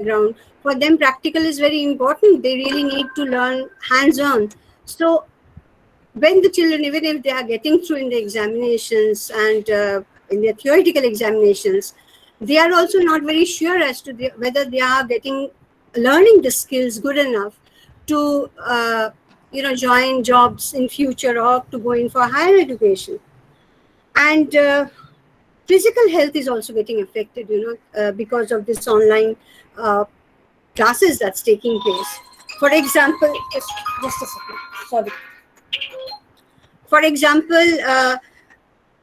background. For them, practical is very important. They really need to learn hands-on. So when the children, even if they are getting through in the examinations and in their theoretical examinations, they are also not very sure as to whether they are learning the skills good enough to join jobs in future or to go in for higher education. And physical health is also getting affected, because of this online classes that's taking place. For example, just a second, sorry. For example,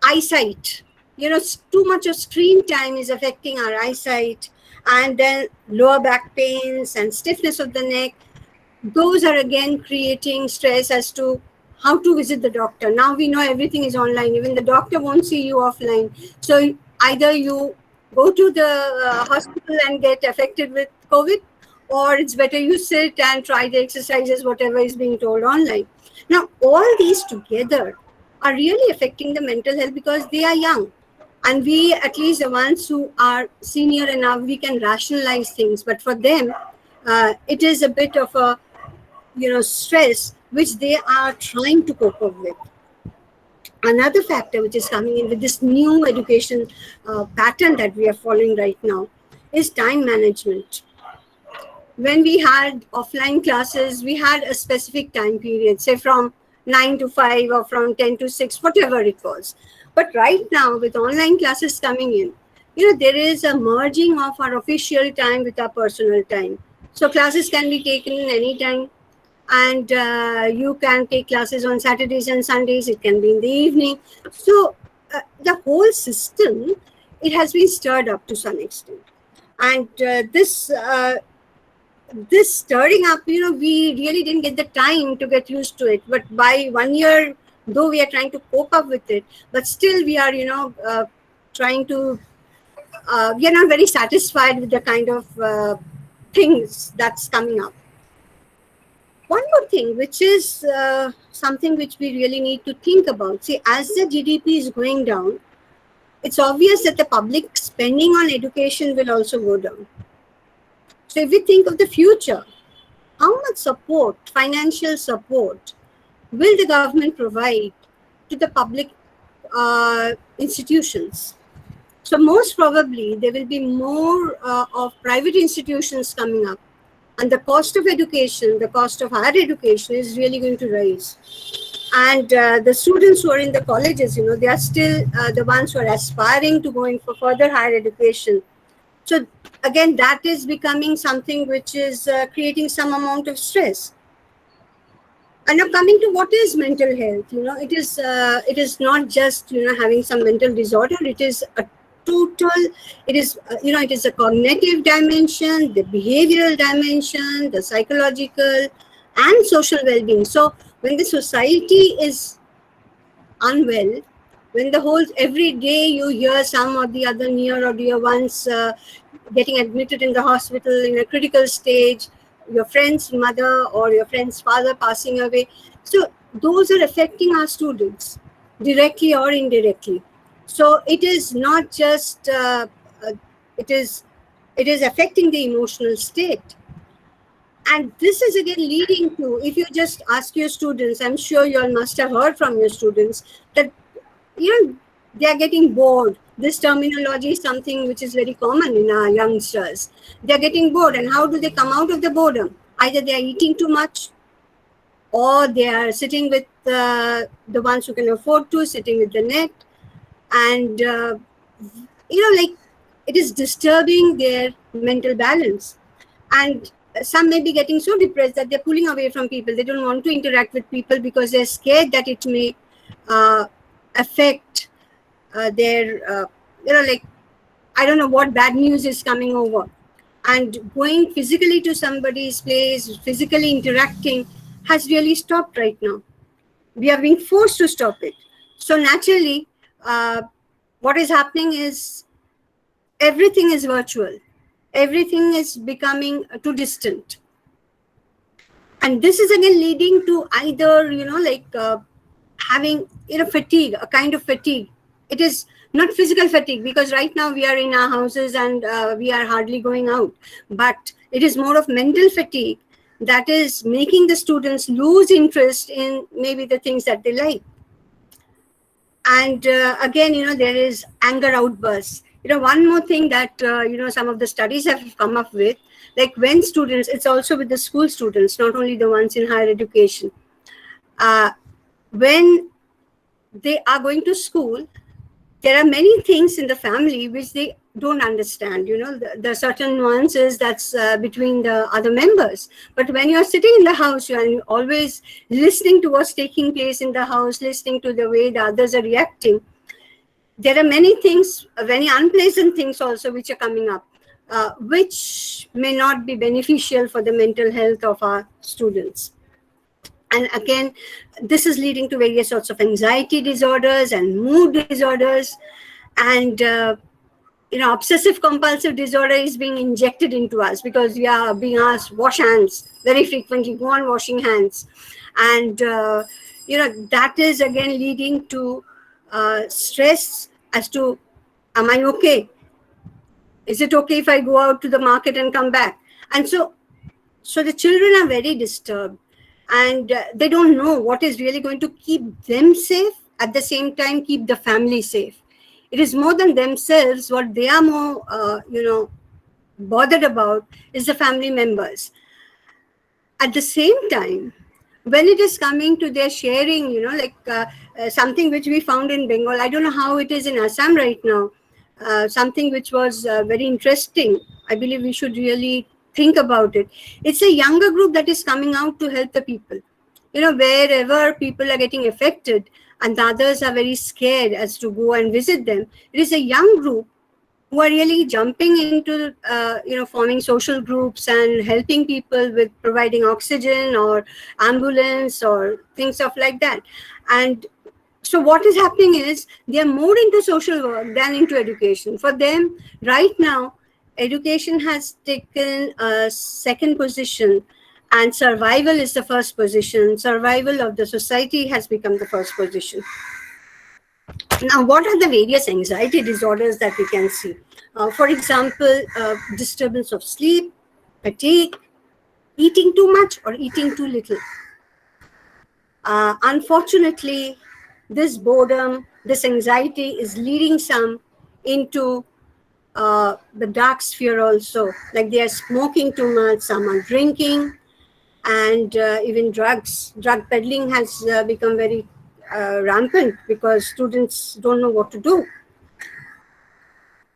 eyesight. Too much of screen time is affecting our eyesight, and then lower back pains and stiffness of the neck. Those are again creating stress as to how to visit the doctor. Now we know everything is online. Even the doctor won't see you offline. So either you go to the hospital and get affected with COVID, or it's better you sit and try the exercises, whatever is being told online. Now, all these together are really affecting the mental health because they are young. And we, at least the ones who are senior enough, we can rationalize things. But for them, it is a bit of a stress which they are trying to cope up with. Another factor which is coming in with this new education pattern that we are following right now is time management. When we had offline classes, we had a specific time period, say from 9 to 5 or from 10 to 6, whatever it was. But right now, with online classes coming in, there is a merging of our official time with our personal time. So classes can be taken anytime, and you can take classes on Saturdays and Sundays. It can be in the evening. So the whole system, it has been stirred up to some extent. And this stirring up, we really didn't get the time to get used to it. But by 1 year, though we are trying to cope up with it, but still we are, trying to, we are not very satisfied with the kind of things that's coming up. One more thing, which is something which we really need to think about. See, as the GDP is going down, it's obvious that the public spending on education will also go down. So if we think of the future, how much support, financial support, will the government provide to the public institutions? So most probably there will be more of private institutions coming up, and the cost of education, the cost of higher education is really going to rise. And the students who are in the colleges, they are still the ones who are aspiring to go in for further higher education. So again, that is becoming something which is creating some amount of stress. And now coming to what is mental health, it is not just having some mental disorder. It is a total. It is it is a cognitive dimension, the behavioral dimension, the psychological, and social well-being. So when the society is unwell, when the whole every day you hear some or the other near or dear ones getting admitted in the hospital in a critical stage, your friend's mother or your friend's father passing away. So those are affecting our students directly or indirectly. So it is not just, it is affecting the emotional state. And this is again leading to, if you just ask your students, I'm sure you all must have heard from your students that, they are getting bored. This terminology is something which is very common in our youngsters. They are getting bored. And how do they come out of the boredom? Either they are eating too much, or they are sitting with the ones who can afford to, sitting with the net. And, it is disturbing their mental balance. And some may be getting so depressed that they're pulling away from people. They don't want to interact with people because they're scared that it may affect their, I don't know what bad news is coming over. And going physically to somebody's place, physically interacting, has really stopped right now. We are being forced to stop it. So naturally, what is happening is everything is virtual. Everything is becoming too distant. And this is again leading to either, having, fatigue, a kind of fatigue. It is Not physical fatigue, because right now we are in our houses and we are hardly going out, but it is more of mental fatigue that is making the students lose interest in maybe the things that they like. And again, there is anger outbursts. One more thing that, some of the studies have come up with, like when students, it's also with the school students, not only the ones in higher education, when they are going to school, there are many things in the family which they don't understand. The certain nuances that's between the other members. But when you're sitting in the house, you're always listening to what's taking place in the house, listening to the way the others are reacting. There are many things, very unpleasant things also, which are coming up, which may not be beneficial for the mental health of our students. And again, this is leading to various sorts of anxiety disorders and mood disorders. And, obsessive compulsive disorder is being injected into us because we are being asked, wash hands very frequently, go on washing hands. And, that is again leading to stress as to, am I okay? Is it okay if I go out to the market and come back? And so the children are very disturbed. And they don't know what is really going to keep them safe, at the same time keep the family safe. It is more than themselves. What they are more, bothered about is the family members. At the same time, when it is coming to their sharing, something which we found in Bengal, I don't know how it is in Assam right now, something which was very interesting. I believe we should really think about it. It's a younger group that is coming out to help the people. Wherever people are getting affected and the others are very scared as to go and visit them, it is a young group who are really jumping into, forming social groups and helping people with providing oxygen or ambulance or things of like that. And so what is happening is they are more into social work than into education. For them, right now, education has taken a second position and survival is the first position. Survival of the society has become the first position. Now, what are the various anxiety disorders that we can see? For example, disturbance of sleep, fatigue, eating too much or eating too little. Unfortunately, this boredom, this anxiety is leading some into the dark sphere also, like they are smoking too much, some are drinking, and even drugs. Drug peddling has become very rampant because students don't know what to do.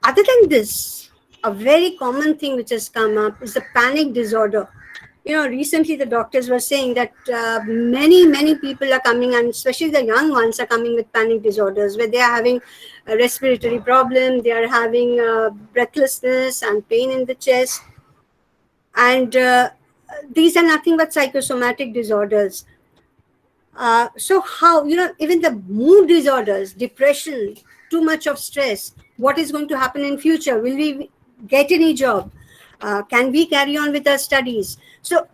Other than this, a very common thing which has come up is the panic disorder. Recently the doctors were saying that many people are coming, and especially the young ones are coming with panic disorders where they are having a respiratory problem, they are having breathlessness and pain in the chest. And these are nothing but psychosomatic disorders. So how, even the mood disorders, depression, too much of stress, what is going to happen in future? Will we get any job? Can we carry on with our studies? So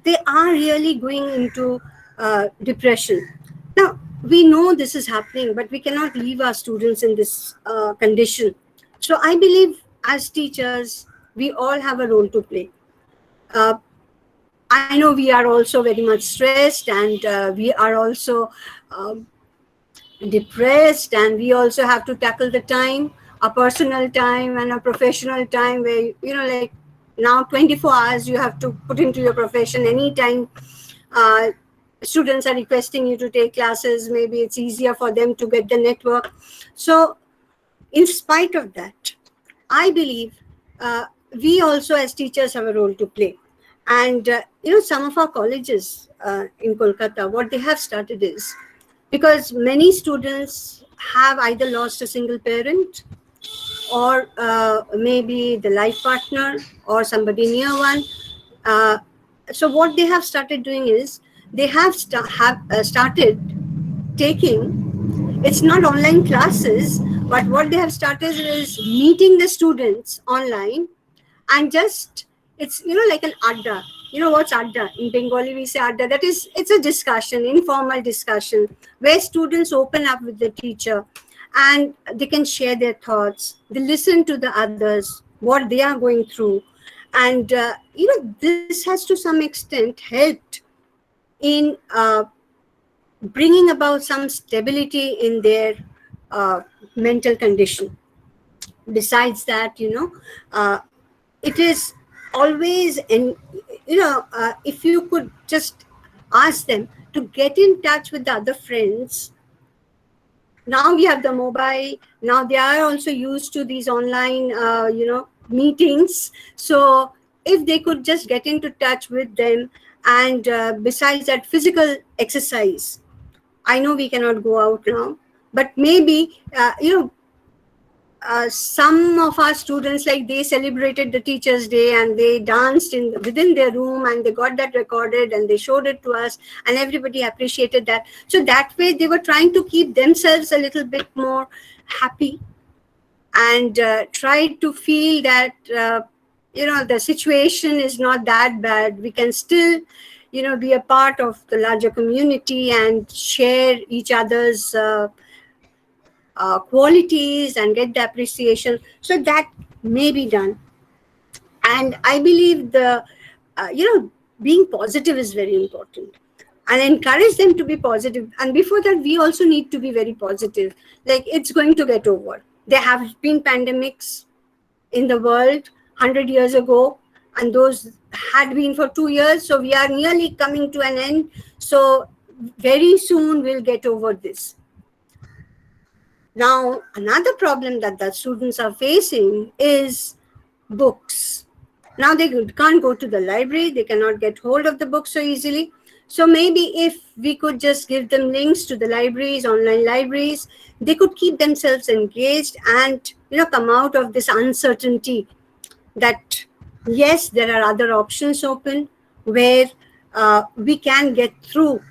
they are really going into depression. Now, we know this is happening, but we cannot leave our students in this condition. So I believe as teachers, we all have a role to play. I know we are also very much stressed, and we are also depressed, and we also have to tackle the time, a personal time and a professional time where, like now 24 hours you have to put into your profession. Anytime students are requesting you to take classes, maybe it's easier for them to get the network. So in spite of that, I believe we also as teachers have a role to play. And, some of our colleges in Kolkata, what they have started is, because many students have either lost a single parent or maybe the life partner or somebody near one. So what they have started doing is, they have started taking, it's not online classes, but what they have started is meeting the students online and just, it's, like an adda. What's adda? In Bengali, we say adda. It's a discussion, informal discussion, where students open up with the teacher and they can share their thoughts. They listen to the others, what they are going through. And, this has to some extent helped in bringing about some stability in their mental condition. Besides that, it is always, and if you could just ask them to get in touch with the other friends. Now we have the mobile. Now they are also used to these online, meetings. So if they could just get into touch with them, and besides that, physical exercise. I know we cannot go out now, but maybe some of our students, like, they celebrated the Teachers' Day and they danced within their room, and they got that recorded and they showed it to us, and everybody appreciated that. So that way they were trying to keep themselves a little bit more happy, and tried to feel that the situation is not that bad. We can still be a part of the larger community and share each other's qualities and get the appreciation. So that may be done. And I believe being positive is very important, and encourage them to be positive. And before that, we also need to be very positive. Like, it's going to get over. There have been pandemics in the world 100 years ago, and those had been for 2 years. So we are nearly coming to an end. So very soon we'll get over this. Now, another problem that the students are facing is books. Now they can't go to the library. They cannot get hold of the books so easily. So maybe if we could just give them links to the libraries, online libraries, they could keep themselves engaged and come out of this uncertainty that, yes, there are other options open where we can get through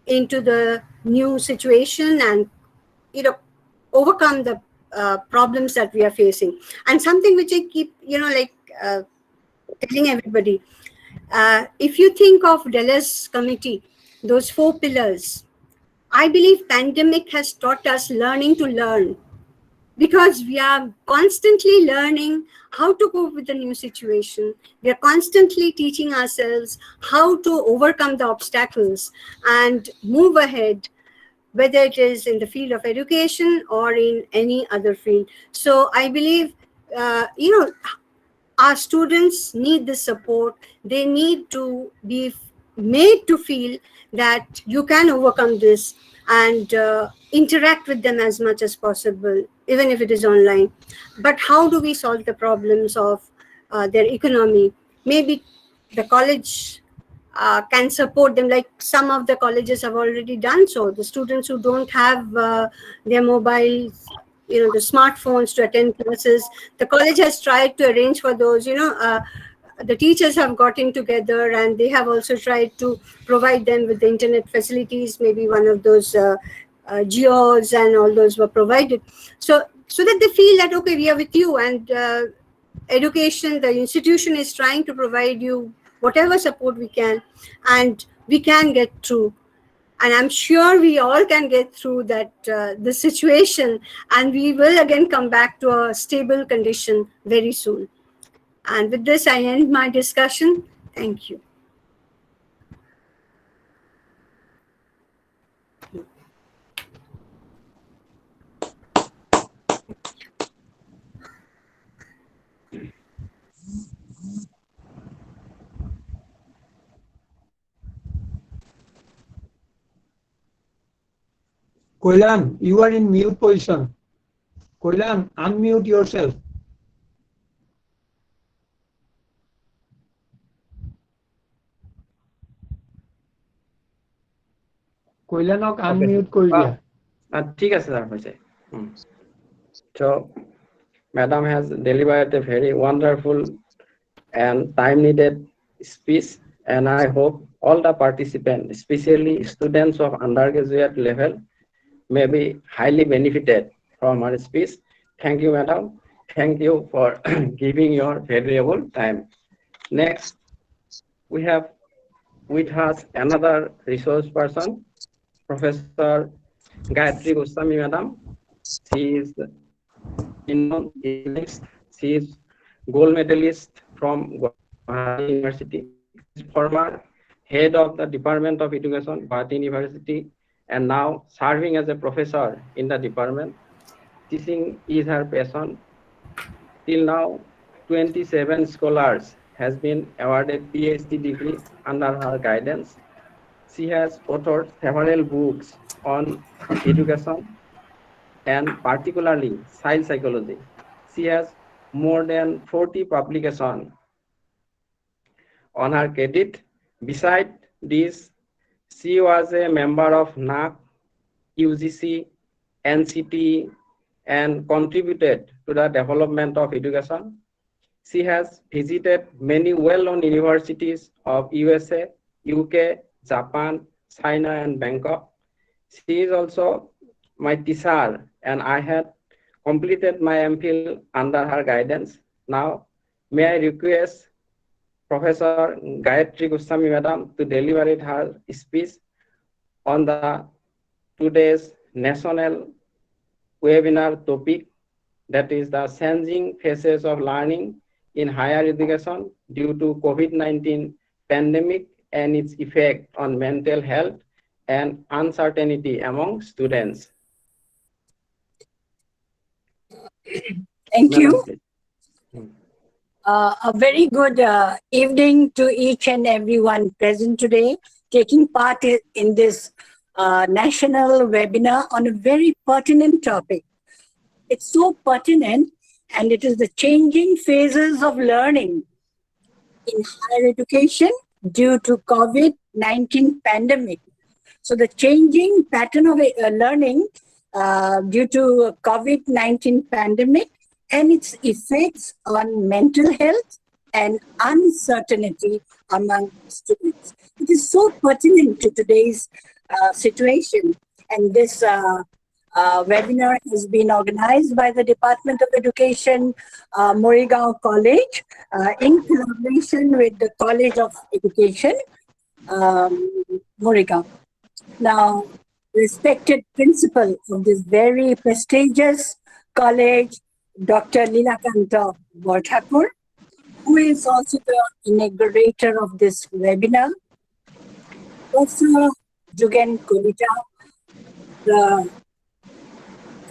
into the new situation and overcome the problems that we are facing. And something which I keep telling everybody, if you think of Deleuze's committee, those 4 pillars, I believe pandemic has taught us learning to learn, because we are constantly learning how to cope with the new situation. We are constantly teaching ourselves how to overcome the obstacles and move ahead, whether it is in the field of education or in any other field. So I believe, our students need this support. They need to be made to feel that you can overcome this, and interact with them as much as possible, even if it is online. But how do we solve the problems of their economy? Maybe the college can support them, like some of the colleges have already done so. The students who don't have their mobiles, the smartphones to attend classes, the college has tried to arrange for those. The teachers have gotten together and they have also tried to provide them with the internet facilities. Maybe one of those geos and all those were provided, so that they feel that, okay, we are with you, and education, the institution is trying to provide you whatever support we can, and we can get through. And I'm sure we all can get through that the situation, and we will again come back to a stable condition very soon. And with this, I end my discussion. Thank you. Kalyan, you are in mute position. Kalyan, unmute yourself. Kalyanok unmute কৰি দিয়া. ঠিক আছে sir হৈছে. So Madam has delivered a very wonderful and time needed speech, and I hope all the participants, especially students of undergraduate level, may be highly benefited from our speech. Thank you, Madam. Thank you for giving your valuable time. Next, we have with us another resource person, Professor Gayatri Goswamee, Madam. She is renowned economist. She is gold medalist from Gauhati University. She is former head of the Department of Education, Gauhati University, and now serving as a professor in the department. Teaching is her passion. Till now, 27 scholars has been awarded PhD degree under her guidance. She has authored several books on education and particularly child psychology. She has more than 40 publications on her credit. Beside this, she was a member of NAC, UGC, NCT, and contributed to the development of education. She has visited many well-known universities of USA, UK, Japan, China, and Bangkok. She is also my teacher, and I had completed my MPhil under her guidance. Now, may I request Professor Gayatri Goswamee Madam to deliver her speech on the today's national webinar topic, that is the changing phases of learning in higher education due to COVID-19 pandemic and its effect on mental health and uncertainty among students. Thank Madam, you. please. A very good evening to each and everyone present today, taking part in this national webinar on a very pertinent topic. It's so pertinent, and it is the changing phases of learning in higher education due to COVID-19 pandemic. So the changing pattern of learning due to COVID-19 pandemic and its effects on mental health and uncertainty among students. It is so pertinent to today's situation, and this webinar has been organized by the Department of Education, Morigaon College, in collaboration with the College of Education, Morigaon. Now, respected principal of this very prestigious college, Dr. Lila Borthakur, who is also the inaugurator of this webinar, Prof. Jogen, the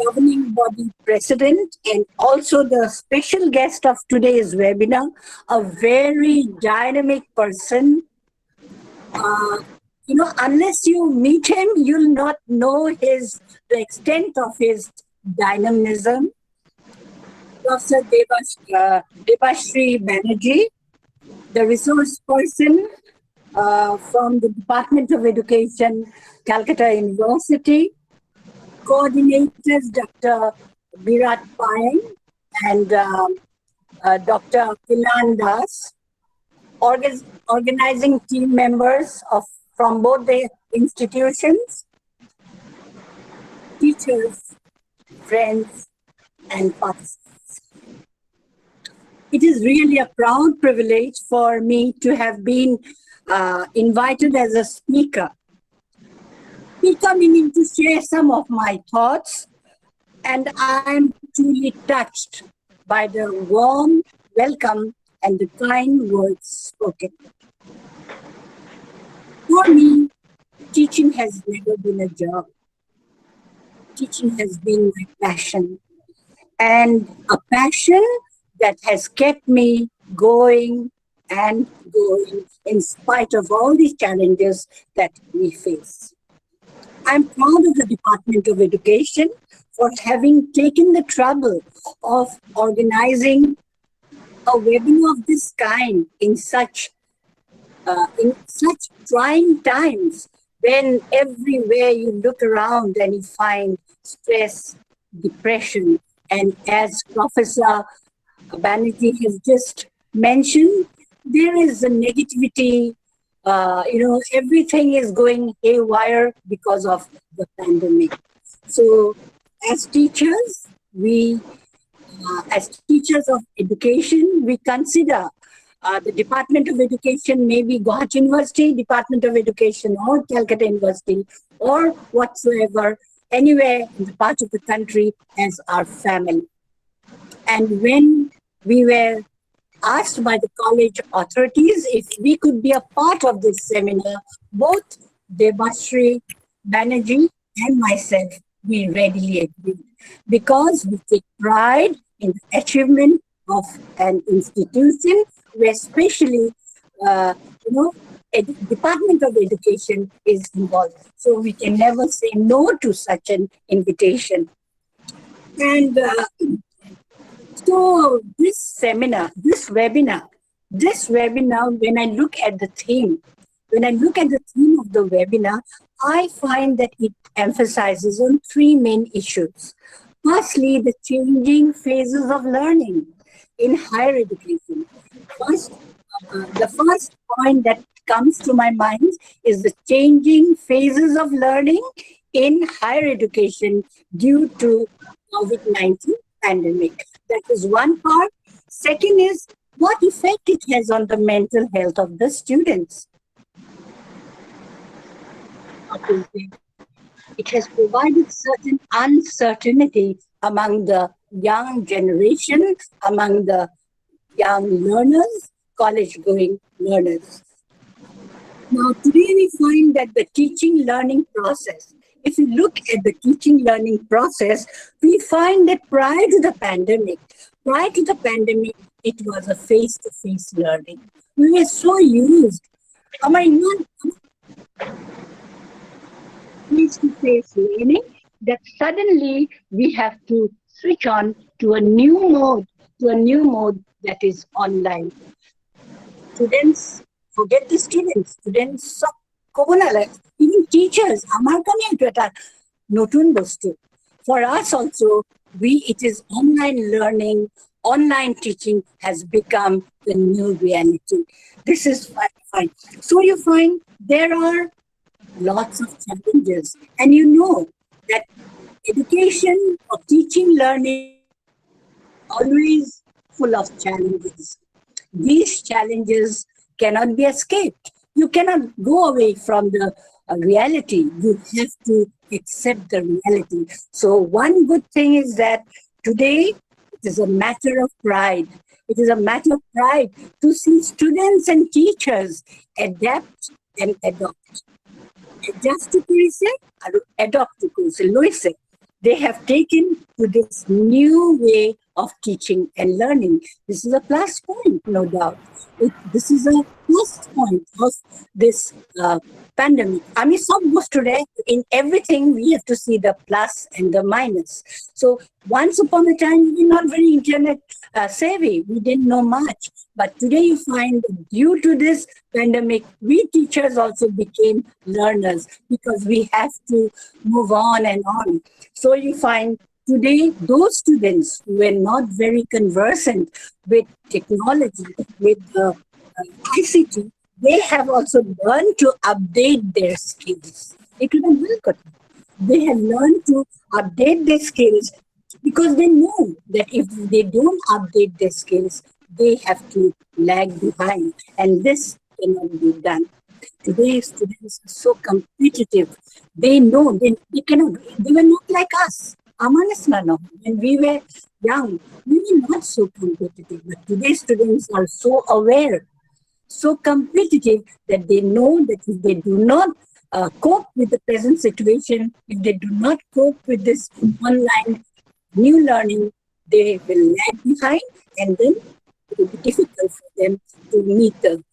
governing body president, and also the special guest of today's webinar, a very dynamic person. Unless you meet him, you'll not know the extent of his dynamism. Professor Debasri Banerjee, the resource person from the Department of Education, Calcutta University, coordinators Dr. Birat Panyang and Dr. Kalyan, organizing team members from both the institutions, teachers, friends, and participants. It is really a proud privilege for me to have been invited as a speaker. Speaker meaning to share some of my thoughts, and I am truly touched by the warm welcome and the kind words spoken. For me, teaching has never been a job. Teaching has been my passion, and a passion that has kept me going and going in spite of all these challenges that we face. I'm proud of the Department of Education for having taken the trouble of organizing a webinar of this kind in such trying times, when everywhere you look around and you find stress, depression, and as Professor Banerjee has just mentioned, there is a negativity. Everything is going haywire because of the pandemic. So, as teachers, as teachers of education, we consider the Department of Education, maybe Gauhati University, Department of Education, or Calcutta University, or whatsoever, anywhere in the part of the country as our family. And when we were asked by the college authorities if we could be a part of this seminar, both Debasri, Banerjee, and myself, we readily agreed, because we take pride in the achievement of an institution where especially, Department of Education is involved. So we can never say no to such an invitation. And so this webinar, when I look at the theme of the webinar, I find that it emphasizes on three main issues. Firstly, the changing phases of learning in higher education. The first point that comes to my mind is the changing phases of learning in higher education due to COVID-19 pandemic. That is one part. Second is what effect it has on the mental health of the students. It has provided certain uncertainty among the young generation, among the young learners, college-going learners. Now, today we find that the teaching-learning process, if you look at the teaching-learning process, we find that prior to the pandemic, it was a face-to-face learning. We were so used. Face-to-face learning that suddenly we have to switch on to a new mode that is online. Students, forget the students, even teachers, for us also, it is online learning, online teaching has become the new reality. This is fine. So you find there are lots of challenges, and you know that education or teaching learning always full of challenges. These challenges cannot be escaped. You cannot go away from the reality. You have to accept the reality. So one good thing is that today it is a matter of pride. It is a matter of pride to see students and teachers adapt and adopt. Just to say, adopt to say, they have taken to this new way of teaching and learning. This is a plus point, no doubt. This is a plus point of this pandemic. In everything, we have to see the plus and the minus. So once upon a time, we were not very internet savvy. We didn't know much. But today you find that due to this pandemic, we teachers also became learners because we have to move on and on. So you find today, those students who were not very conversant with technology, with ICT, they have also learned to update their skills. They have learned to update their skills because they know that if they don't update their skills, they have to lag behind, and this cannot be done. Today, students are so competitive. They know they cannot. They were not like us. When we were young, we were not so competitive. But today's students are so aware, so competitive that they know that if they do not cope with the present situation, if they do not cope with this online new learning, they will lag behind, and then it will be difficult for them to meet the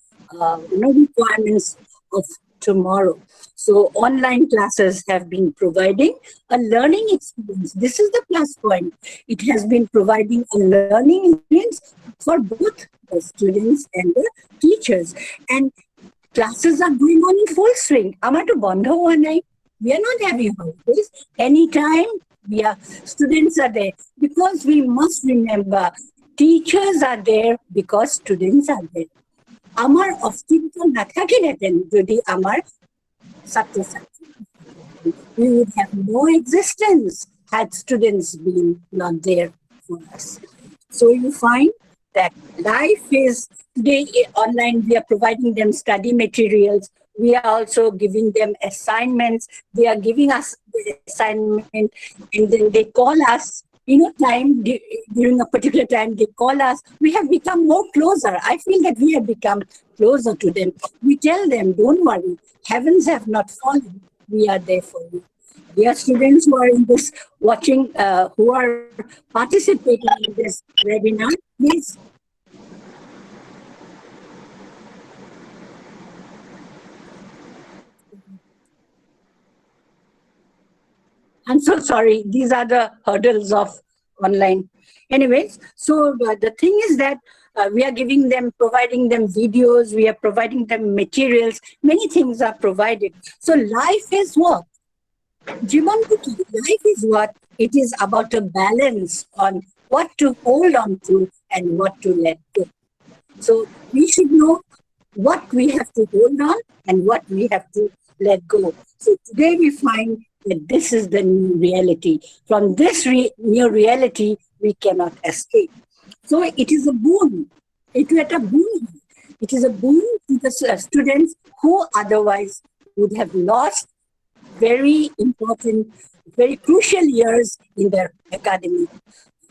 requirements of tomorrow. So online classes have been providing a learning experience. This is the plus point. It has been providing a learning experience for both the students and the teachers. And classes are going on in full swing. We are not having holidays. Anytime students are there. Because we must remember, teachers are there because students are there. Amar অস্তিত্ব না থাকিলেতেন যদি আমার ছাত্রছাত্রী, we would have no existence had students been not there for us. So you find that life is today online. We are providing them study materials. We are also giving them assignments. They are giving us the assignment, and then they call us, during a particular time, they call us. We have become more closer. I feel that we have become closer to them. We tell them, don't worry, heavens have not fallen. We are there for you. Dear students who are in this watching, who are participating in this webinar, please. I'm so sorry. These are the hurdles of online. Anyways, so the thing is that we are giving them, providing them videos, we are providing them materials, many things are provided. So life is what? Life is what? It is about a balance on what to hold on to and what to let go. So we should know what we have to hold on and what we have to let go. So today we find that this is the new reality. From this new reality, we cannot escape. So it is a boon. It is a boon to the students who otherwise would have lost very important, very crucial years in their academic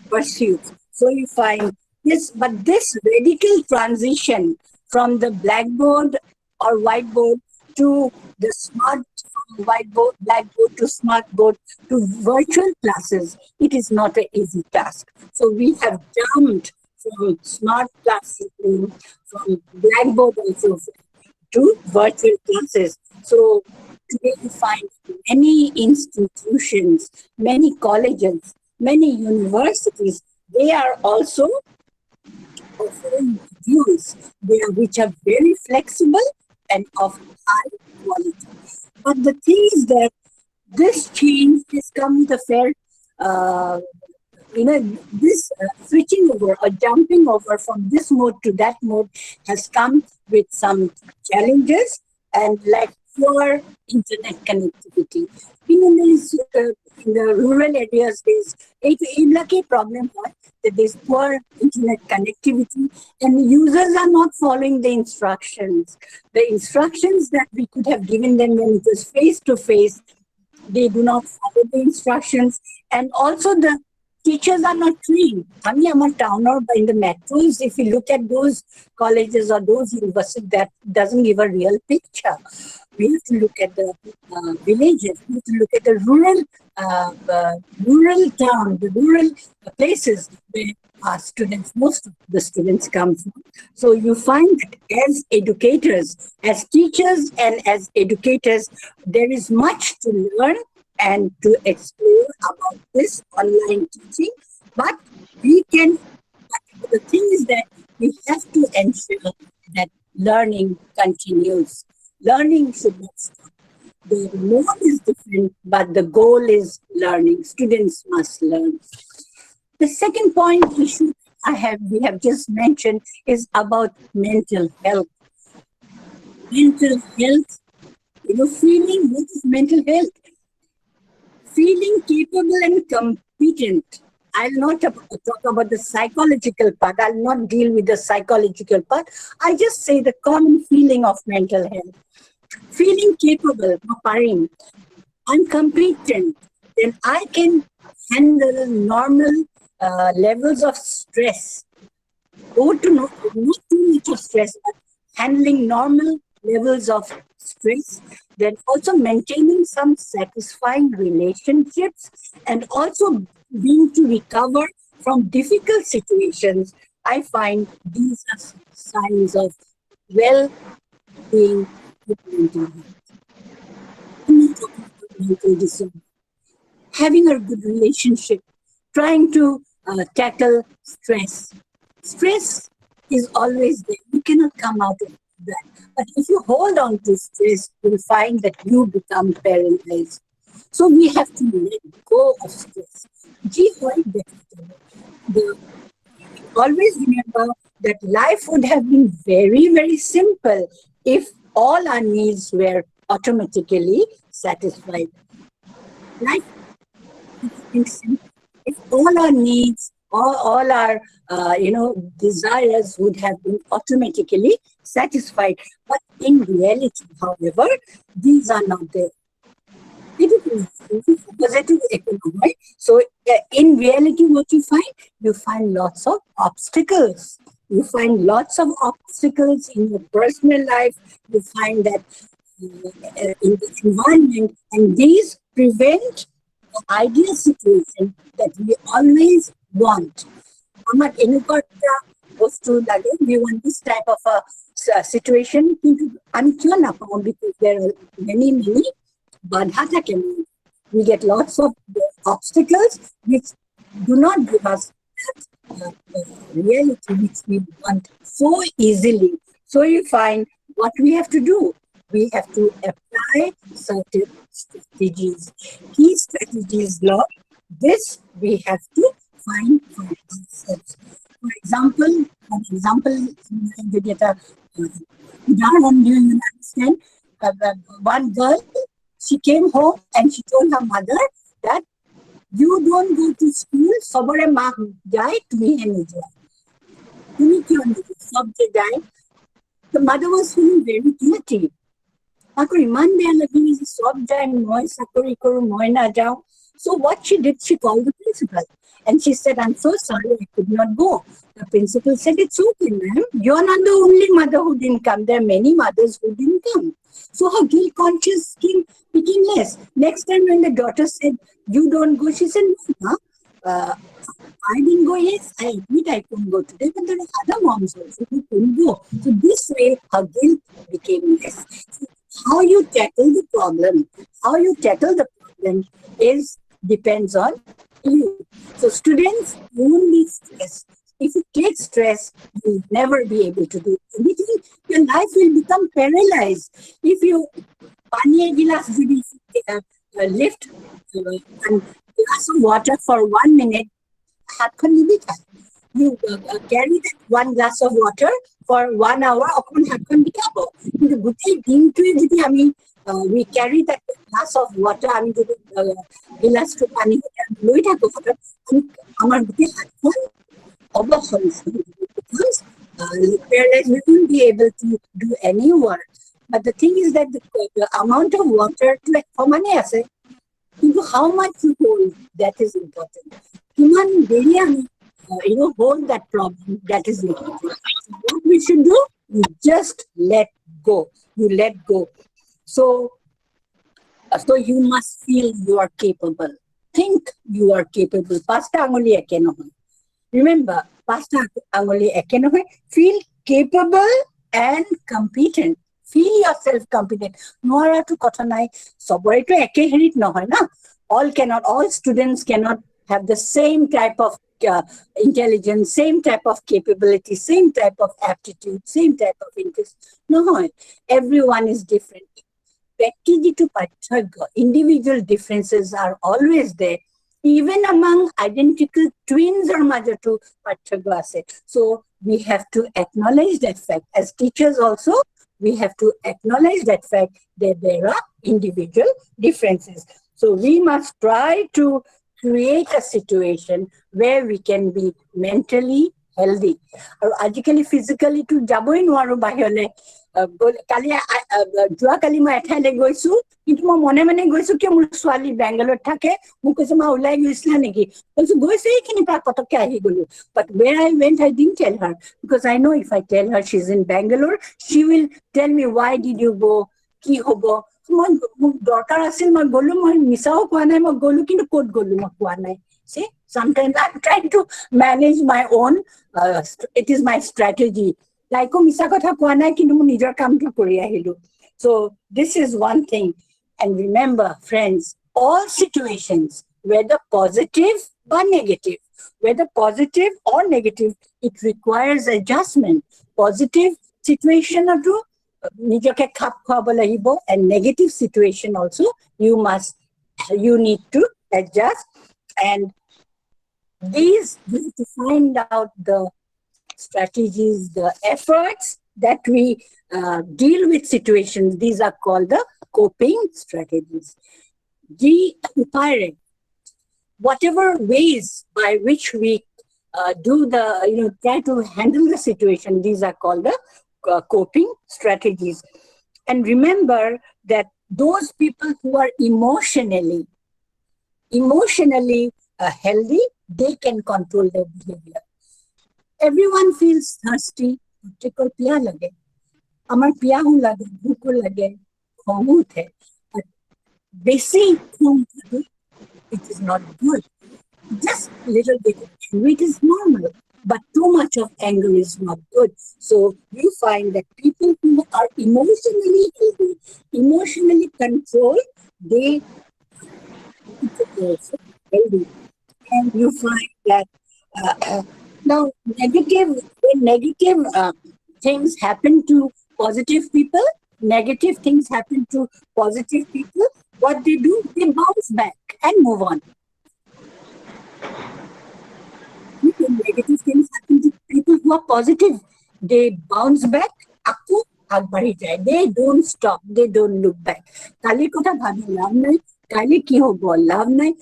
pursuits. So you find this, but this radical transition from the blackboard or whiteboard to the smart blackboard to smartboard to virtual classes, it is not an easy task. So we have jumped from smart classroom, from blackboard also to virtual classes. So today we find many institutions, many colleges, many universities, they are also offering modules which are very flexible and of high quality. But the thing is that this change has come with a fair, this switching over or jumping over from this mode to that mode has come with some challenges, and like poor internet connectivity. In the rural areas, there's a problem that there's poor internet connectivity and users are not following the instructions. The instructions that we could have given them when it was face-to-face, they do not follow the instructions, and also the teachers are not trained. Town or in the metros, if you look at those colleges or those universities, that doesn't give a real picture. We have to look at the villages. We have to look at the rural town, the rural places where our students, most of the students come from. So you find that as educators, as teachers and as educators, there is much to learn and to explore about this online teaching. But the thing is that we have to ensure that learning continues. Learning should not stop. The mode is different, but the goal is learning. Students must learn. The second point we have just mentioned is about mental health. Mental health, feeling, what is mental health? Feeling capable and competent. I'll not talk about the psychological part. I'll not deal with the psychological part. I just say the common feeling of mental health. Feeling capable, I'm competent, then I can handle normal levels of stress. Not too much of stress, but handling normal levels of stress, then also maintaining some satisfying relationships, and also being to recover from difficult situations. I find these are signs of well-being with mental health. Mental disorder. Having a good relationship, trying to tackle stress. Stress is always there. You cannot come out of that. But if you hold on to stress, you'll find that you become paralyzed. So we have to let go of stress. Always remember that life would have been very, very simple if all our needs were automatically satisfied. Life would have been simple if all our needs all our desires would have been automatically satisfied. But in reality, however, these are not there. It is positive economy. So in reality, what you find lots of obstacles. You find lots of obstacles in your personal life. You find that in the environment, and these prevent the ideal situation that we always want. আমার এনেকুৱা একটা বস্তু লাগে, we want this type of a situation, কিন্তু আমি কিয় নাপাওঁ? Because there are many বাধা থাকে। We get lots of obstacles which do not give us that reality which we want so easily. So you find what we have to do. We have to apply certain strategies. Key strategies, Lord. This we have to find for ourselves. For example, do you understand? One girl, she came home and she told her mother that you don't go to school, sobore ma jai, tumi ene jai. Tumi kyo neje, sob je jai. The mother was feeling very guilty. Aku iman beya lagi je sob jai, moi sakori koru, moi na jao. So what she did, she called the principal and she said, I'm so sorry, I could not go. The principal said, it's okay, ma'am. You're not the only mother who didn't come. There are many mothers who didn't come. So her guilt conscience became less. Next time when the daughter said, you don't go, she said, no, I didn't go. Yes, I admit I couldn't go today, but there are other moms also who couldn't go. So this way, her guilt became less. So how you tackle the problem depends on you. So students, don't be stressed. If you take stress, you will never be able to do anything. Your life will become paralyzed. If you lift a glass of water for 1 minute, you carry that one glass of water for 1 hour, we carry that glass of water, glass to pani because we won't be able to do any work. But the thing is that the amount of water how much you hold, that is important. Human being, hold that problem, that is important. So what we should do, you just let go. You let go. So you must feel you are capable. Think you are capable. Pasta anguli eke nohoy. Remember, pasta anguli eke nohoy. Feel capable and competent. Feel yourself competent. Noara to kotanai. Sobore to eke herit nohoy na. All students cannot have the same type of intelligence, same type of capability, same type of aptitude, same type of interest. No, everyone is different. Individual differences are always there, even among identical twins or majatu pathagya ase. So we have to acknowledge that fact. As teachers also, we have to acknowledge that fact that there are individual differences. So we must try to create a situation where we can be mentally healthy. Artically, physically to jaboi noaru bahirole. Jua kali ma ethale goisu, kintu ma mone goisu ki mur swali Bangalore thake, mu koise ma ulai goisla neki. Koisu goise ekhini pra kotoke ahi golu. But where I went, I didn't tell her, because I know if I tell her she's in Bangalore, she will tell me, why did you go, ki hobo. দরকার আছিল মই গলো, মই মিছাও কোৱা নাই, মই গলো কিন্তু ক'ত গলো মই কোৱা নাই. See, sometimes I'm trying to manage my own, it is my strategy. Taiko মিছা কথা কোৱা নাই কিন্তু মই নিজৰ কামটো কৰি আহিলো. So this is one thing. And remember, friends, all situations, whether positive or negative, it requires adjustment. Positive situation ado নিজকে খাপ খুৱাব লাগিব, and negative situation also you need to adjust. And these, we have to find out the strategies, the efforts that we deal with situations. These are called the coping strategies. G.B.President, whatever ways by which we try to handle the situation. These are called the coping strategies. And remember that those people who are emotionally healthy, they can control their behavior. Everyone feels thirsty. Amar piyahu lage, bhuko lage, khongu the. But basic it is not good. Just little bit of anger, it is normal. But too much of anger is not good. So you find that people who are emotionally healthy, emotionally controlled, they also healthy. And you find that now when negative things happen to positive people, negative things happen to positive people, what they do, they bounce back and move on. When negative things happen to people who are positive, they bounce back, they don't stop, they don't look back. Kali kotha bhabi lav nai, kali ki hobo lav nai.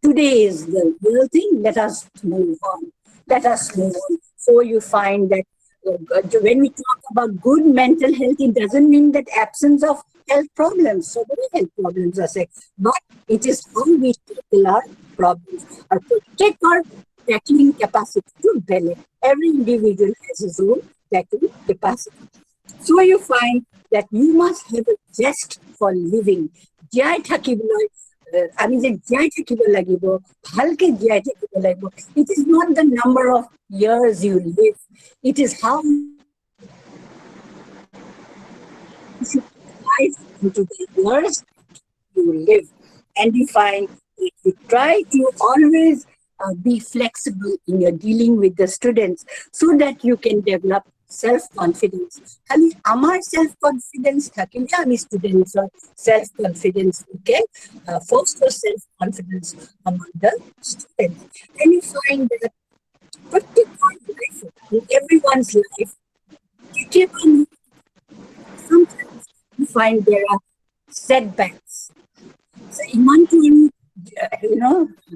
Today is the real thing, let us move on. Let us move on. So you find that when we talk about good mental health, it doesn't mean that absence of health problems. So many health problems are said, but it is how we tackle our problems, or protect our tackling capacity to balance. Every individual has his own tackling capacity. So you find that you must have a zest for living. It is not the number of years you live. It is how you should live into the years you live. And you find that you try to always be flexible in your dealing with the students so that you can develop self-confidence. Khali amar self-confidence thakile ami students or self-confidence okay foster self-confidence among the students. And you find that particular life, in everyone's life, sometimes you find there are setbacks. So iman to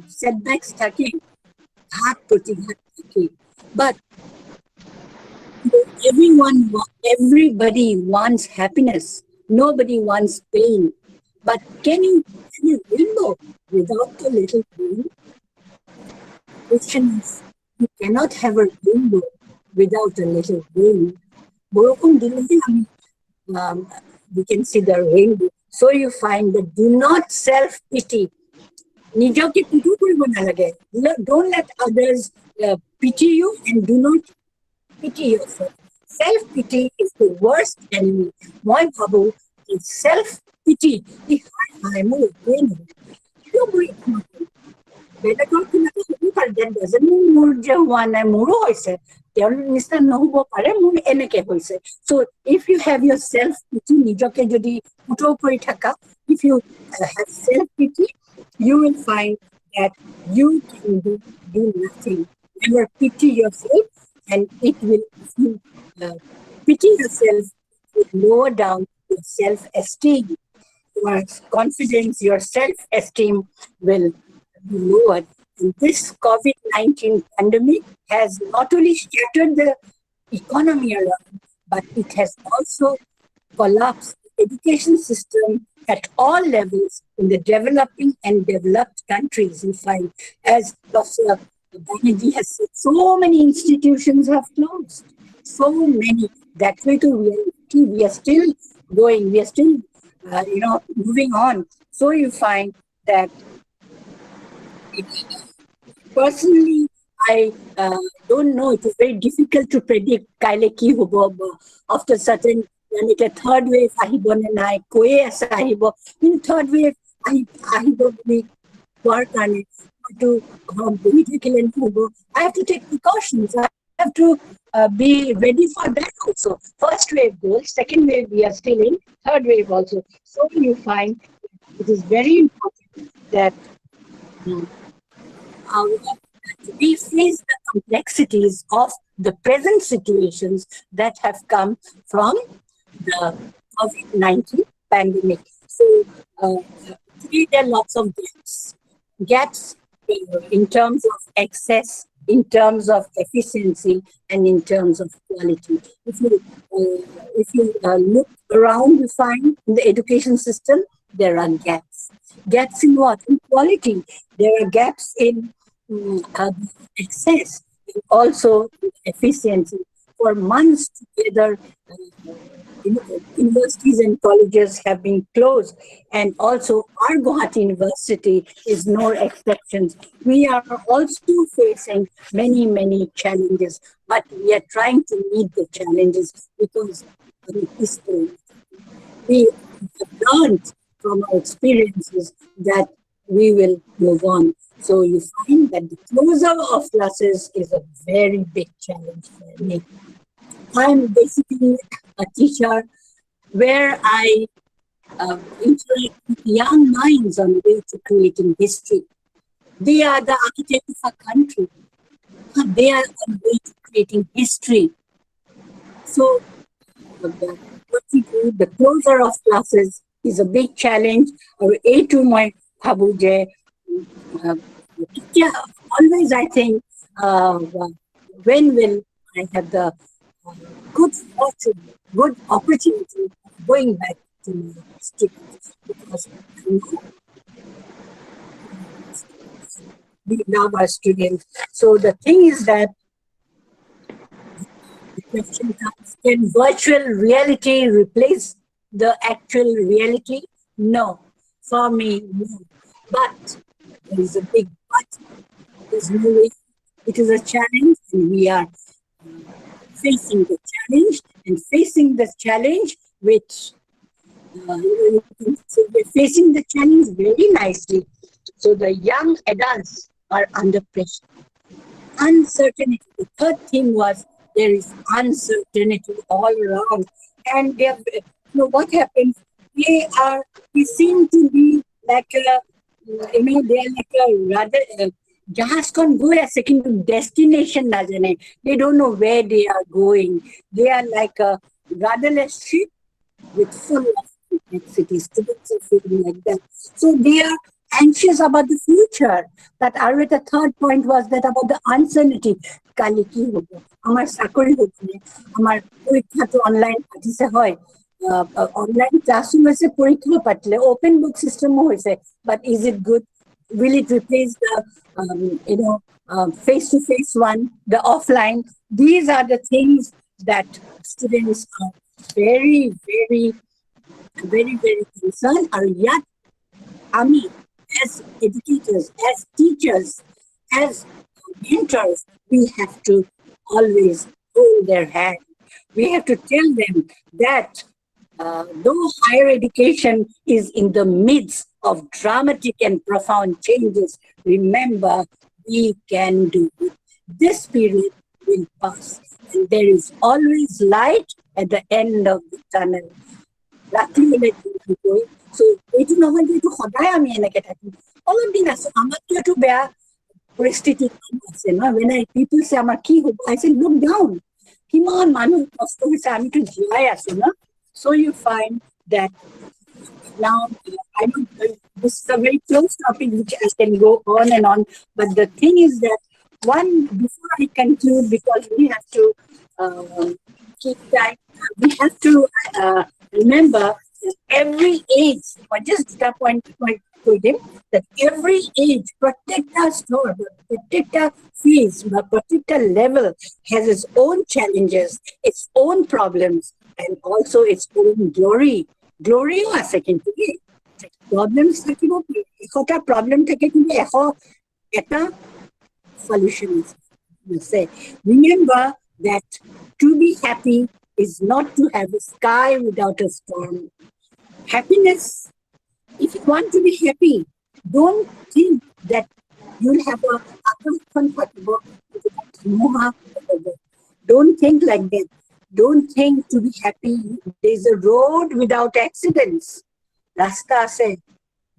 setbacks thake, but everybody wants happiness. Nobody wants pain. But can you rainbow without a little pain? Question is, you cannot have a rainbow without a little rain. We can see the rainbow. So you find that do not self-pity. Don't let others pity you, and do not pity yourself. Self-pity is the worst enemy. Moi bhabu is self-pity. That doesn't mean so if you have your self-pity, if you have self-pity, you will find that you can do nothing. Never pity yourself, and it will, if you pity yourself, it will lower down your self-esteem. Your confidence, your self-esteem will be lowered. And this COVID-19 pandemic has not only shattered the economy around, but it has also collapsed the education system at all levels in the developing and developed countries. You find, as Prof. Banerjee has said, so many institutions have closed. So many. That way to reality, we are still going. We are still, moving on. So you find that personally, I don't know. It is very difficult to predict kaile ki hobo after certain third wave ahibo na nai koe asa ahibo. In third wave ahibo boli koar karone to boli thakile hobo. I have to take precautions. I have to be ready for that also. First wave goes, second wave we are still in, third wave also. So you find it is very important that we face the complexities of the present situations that have come from the COVID-19 pandemic. So today there are lots of gaps in terms of access in terms of efficiency and in terms of quality. If you look around, you find in the education system, there are gaps. Gaps in what? In quality. There are gaps in access, and also efficiency. For months together, universities and colleges have been closed, and also our Gauhati University is no exception. We are also facing many challenges, but we are trying to meet the challenges because we have learned from our experiences that we will move on. So you find that the closure of classes is a very big challenge for me. I'm basically a teacher where I interact with young minds on the way to creating history. They are the architects of our country. They are on the way to creating history. So what we do, the closure of classes is a big challenge. Or A2 my Habuje. Always I think, when will I have the good fortune, good opportunity of going back to my students, because I know we love our students. So the thing is that the question comes, can virtual reality replace the actual reality? No. For me, no. But there is a big but. There's no way. It is a challenge, and we are facing the challenge, and facing the challenge which we're facing the challenge very nicely. So the young adults are under pressure. Uncertainty. The third thing was there is uncertainty all around, and what happens? They seem to be like a, they are like a rather. Jahaz can go a second destination, they don't know where they are going. They are like a rudderless ship with full of complexity. Students are feeling like that. So they are anxious about the future. That the third point was that about the uncertainty. Kali ki hobo? Amar sakori hobo ne? Amar porikha to online patise hoy. Online classroom hoise porikha patle. Open book system hoise. But is it good? Will it replace the face-to-face one, the offline? These are the things that students are very concerned. Or yet, as educators, as teachers, as mentors, we have to always hold their hand. We have to tell them that though higher education is in the midst of dramatic and profound changes, remember, we can do it. This period will pass, and there is always light at the end of the tunnel. So, it is not going to all of these are परिस्थिति when people say I say look down. So you find that now this is a very close topic which I can go on and on, but the thing is that before I conclude, because we have to keep time, we have to remember that every age, or just that point to him, that every age, protector store, protector phase, protector level has its own challenges, its own problems, and also its own glory. Glory was second to it. Problems problem solution is say. Remember that to be happy is not to have a sky without a storm. Happiness, if you want to be happy, don't think that you'll have a don't think like that. Don't think to be happy. There's a road without accidents. Rasta said,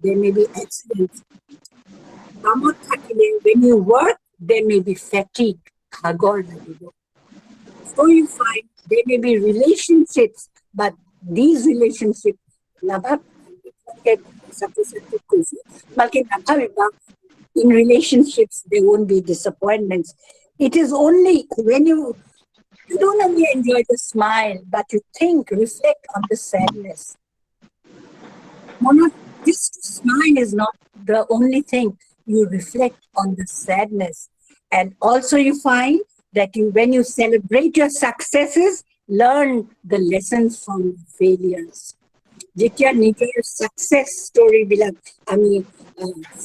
there may be accidents. When you work, there may be fatigue. So you find there may be relationships, but these relationships, in relationships, there won't be disappointments. It is only when you don't only enjoy the smile, but you think, reflect on the sadness. Just to smile is not the only thing. You reflect on the sadness. And also you find that when you celebrate your successes, learn the lessons from failures. যেতিয়া নিজৰ success story বিলাক আমি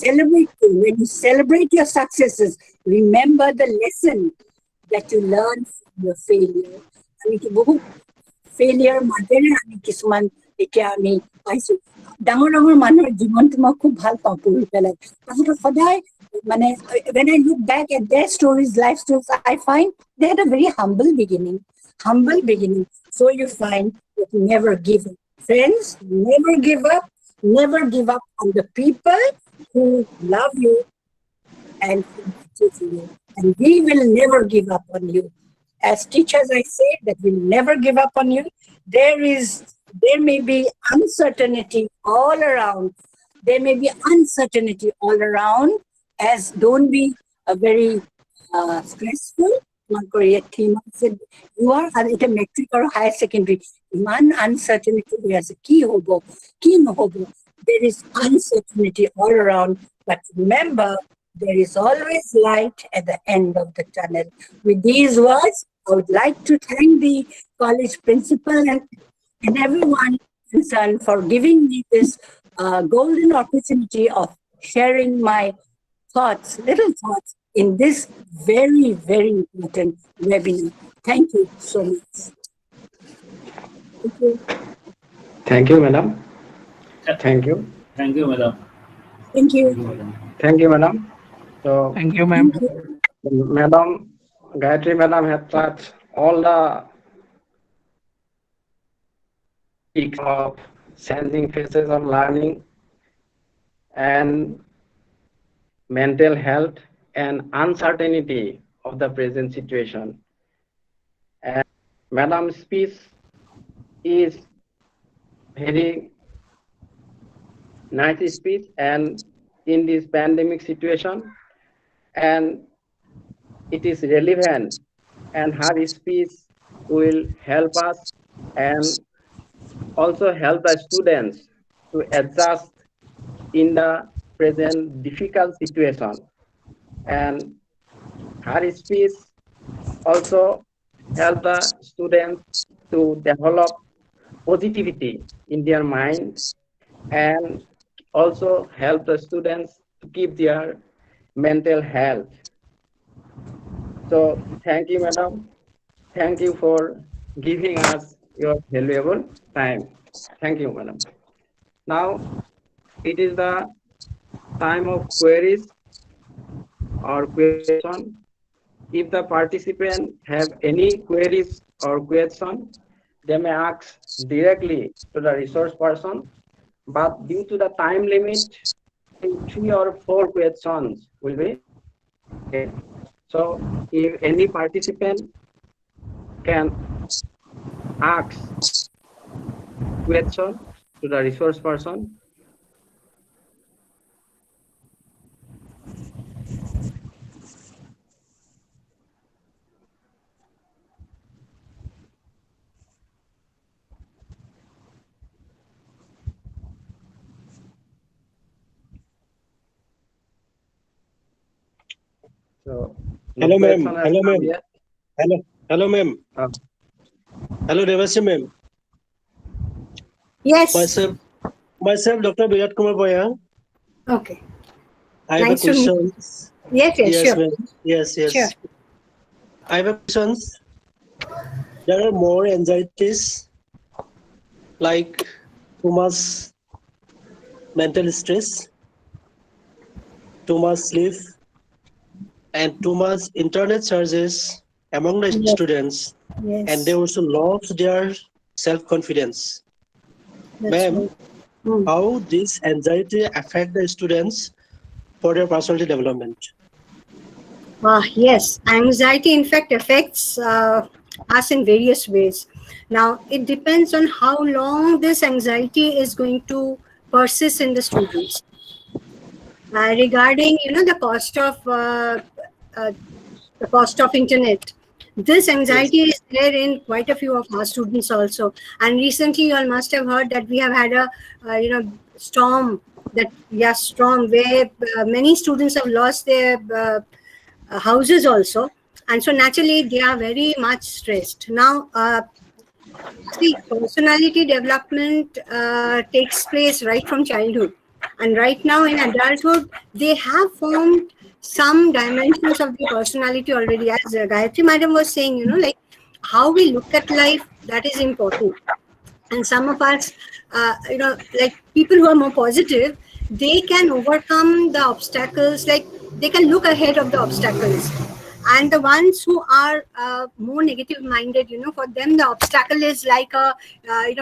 celebrate কৰো, when you celebrate your successes, remember the lesson that you learn from your failure. আমি বহুত failure মাজেৰে আমি কিছুমান এতিয়া আমি পাইছো। ডাঙৰ ডাঙৰ মানুহৰ জীৱনটো মই খুব ভাল পাওঁ পঢ়ি পেলাই। তাৰপিছত সদায় মানে when I look back at their stories, life stories, I find they had a very humble beginning. So you find that you never give up. Friends, never give up. Never give up on the people who love you and who teach you. And we will never give up on you. As teachers, I say that we'll never give up on you. There may be uncertainty all around. As don't be a very stressful. You are at a metric or higher secondary. One uncertainty has a key hobo. There is uncertainty all around. But remember, there is always light at the end of the tunnel. With these words, I would like to thank the college principal and everyone concerned for giving me this golden opportunity of sharing my little thoughts in this very, very important webinar. Thank you so much. Thank you. Thank you, madam. Thank you. Thank you, madam. Thank you. Thank you, madam. So, Thank you, ma'am. Madam, Gayatree madam has touched all the peaks of changing phases of learning and mental health and uncertainty of the present situation. And madam's speech is very nice speech and in this pandemic situation, and it is relevant, and her speech will help us and also help the students to adjust in the present difficult situation. And her speech also help the students to develop positivity in their mind and also help the students to keep their mental health. So thank you, madam. Thank you for giving us your valuable time. Thank you, madam. Now it is the time of queries or question. If the participant have any queries or question, they may ask directly to the resource person, but due to the time limit, 3 or 4 questions will be okay. So if any participant can ask question to the resource person. So, hello, ma'am. Hello, ma'am. Hello, ma'am. Hello, Debasri, ma'am. Yes. Myself, Dr. Birat Kumar Panyang. Okay. I have Nice a question. Yes, sure. Ma'am. Yes. Sure. I have a question. There are more anxieties, like too much mental stress, too much sleep, and too much internet charges among the students, Yes. and they also lost their self-confidence. Ma'am, how this anxiety affect the students for their personality development? Yes, anxiety in fact affects us in various ways. Now, it depends on how long this anxiety is going to persist in the students. Regarding, the cost of the cost of internet. This anxiety is there in quite a few of our students also. And recently, you all must have heard that we have had a storm, where many students have lost their houses also, and so naturally they are very much stressed now. See, personality development takes place right from childhood, and right now in adulthood they have formed some dimensions of the personality already. As Gayatri Madam was saying, like how we look at life, that is important. And some of us, like people who are more positive, they can overcome the obstacles, like they can look ahead of the obstacles. And the ones who are more negative minded, for them the obstacle is like a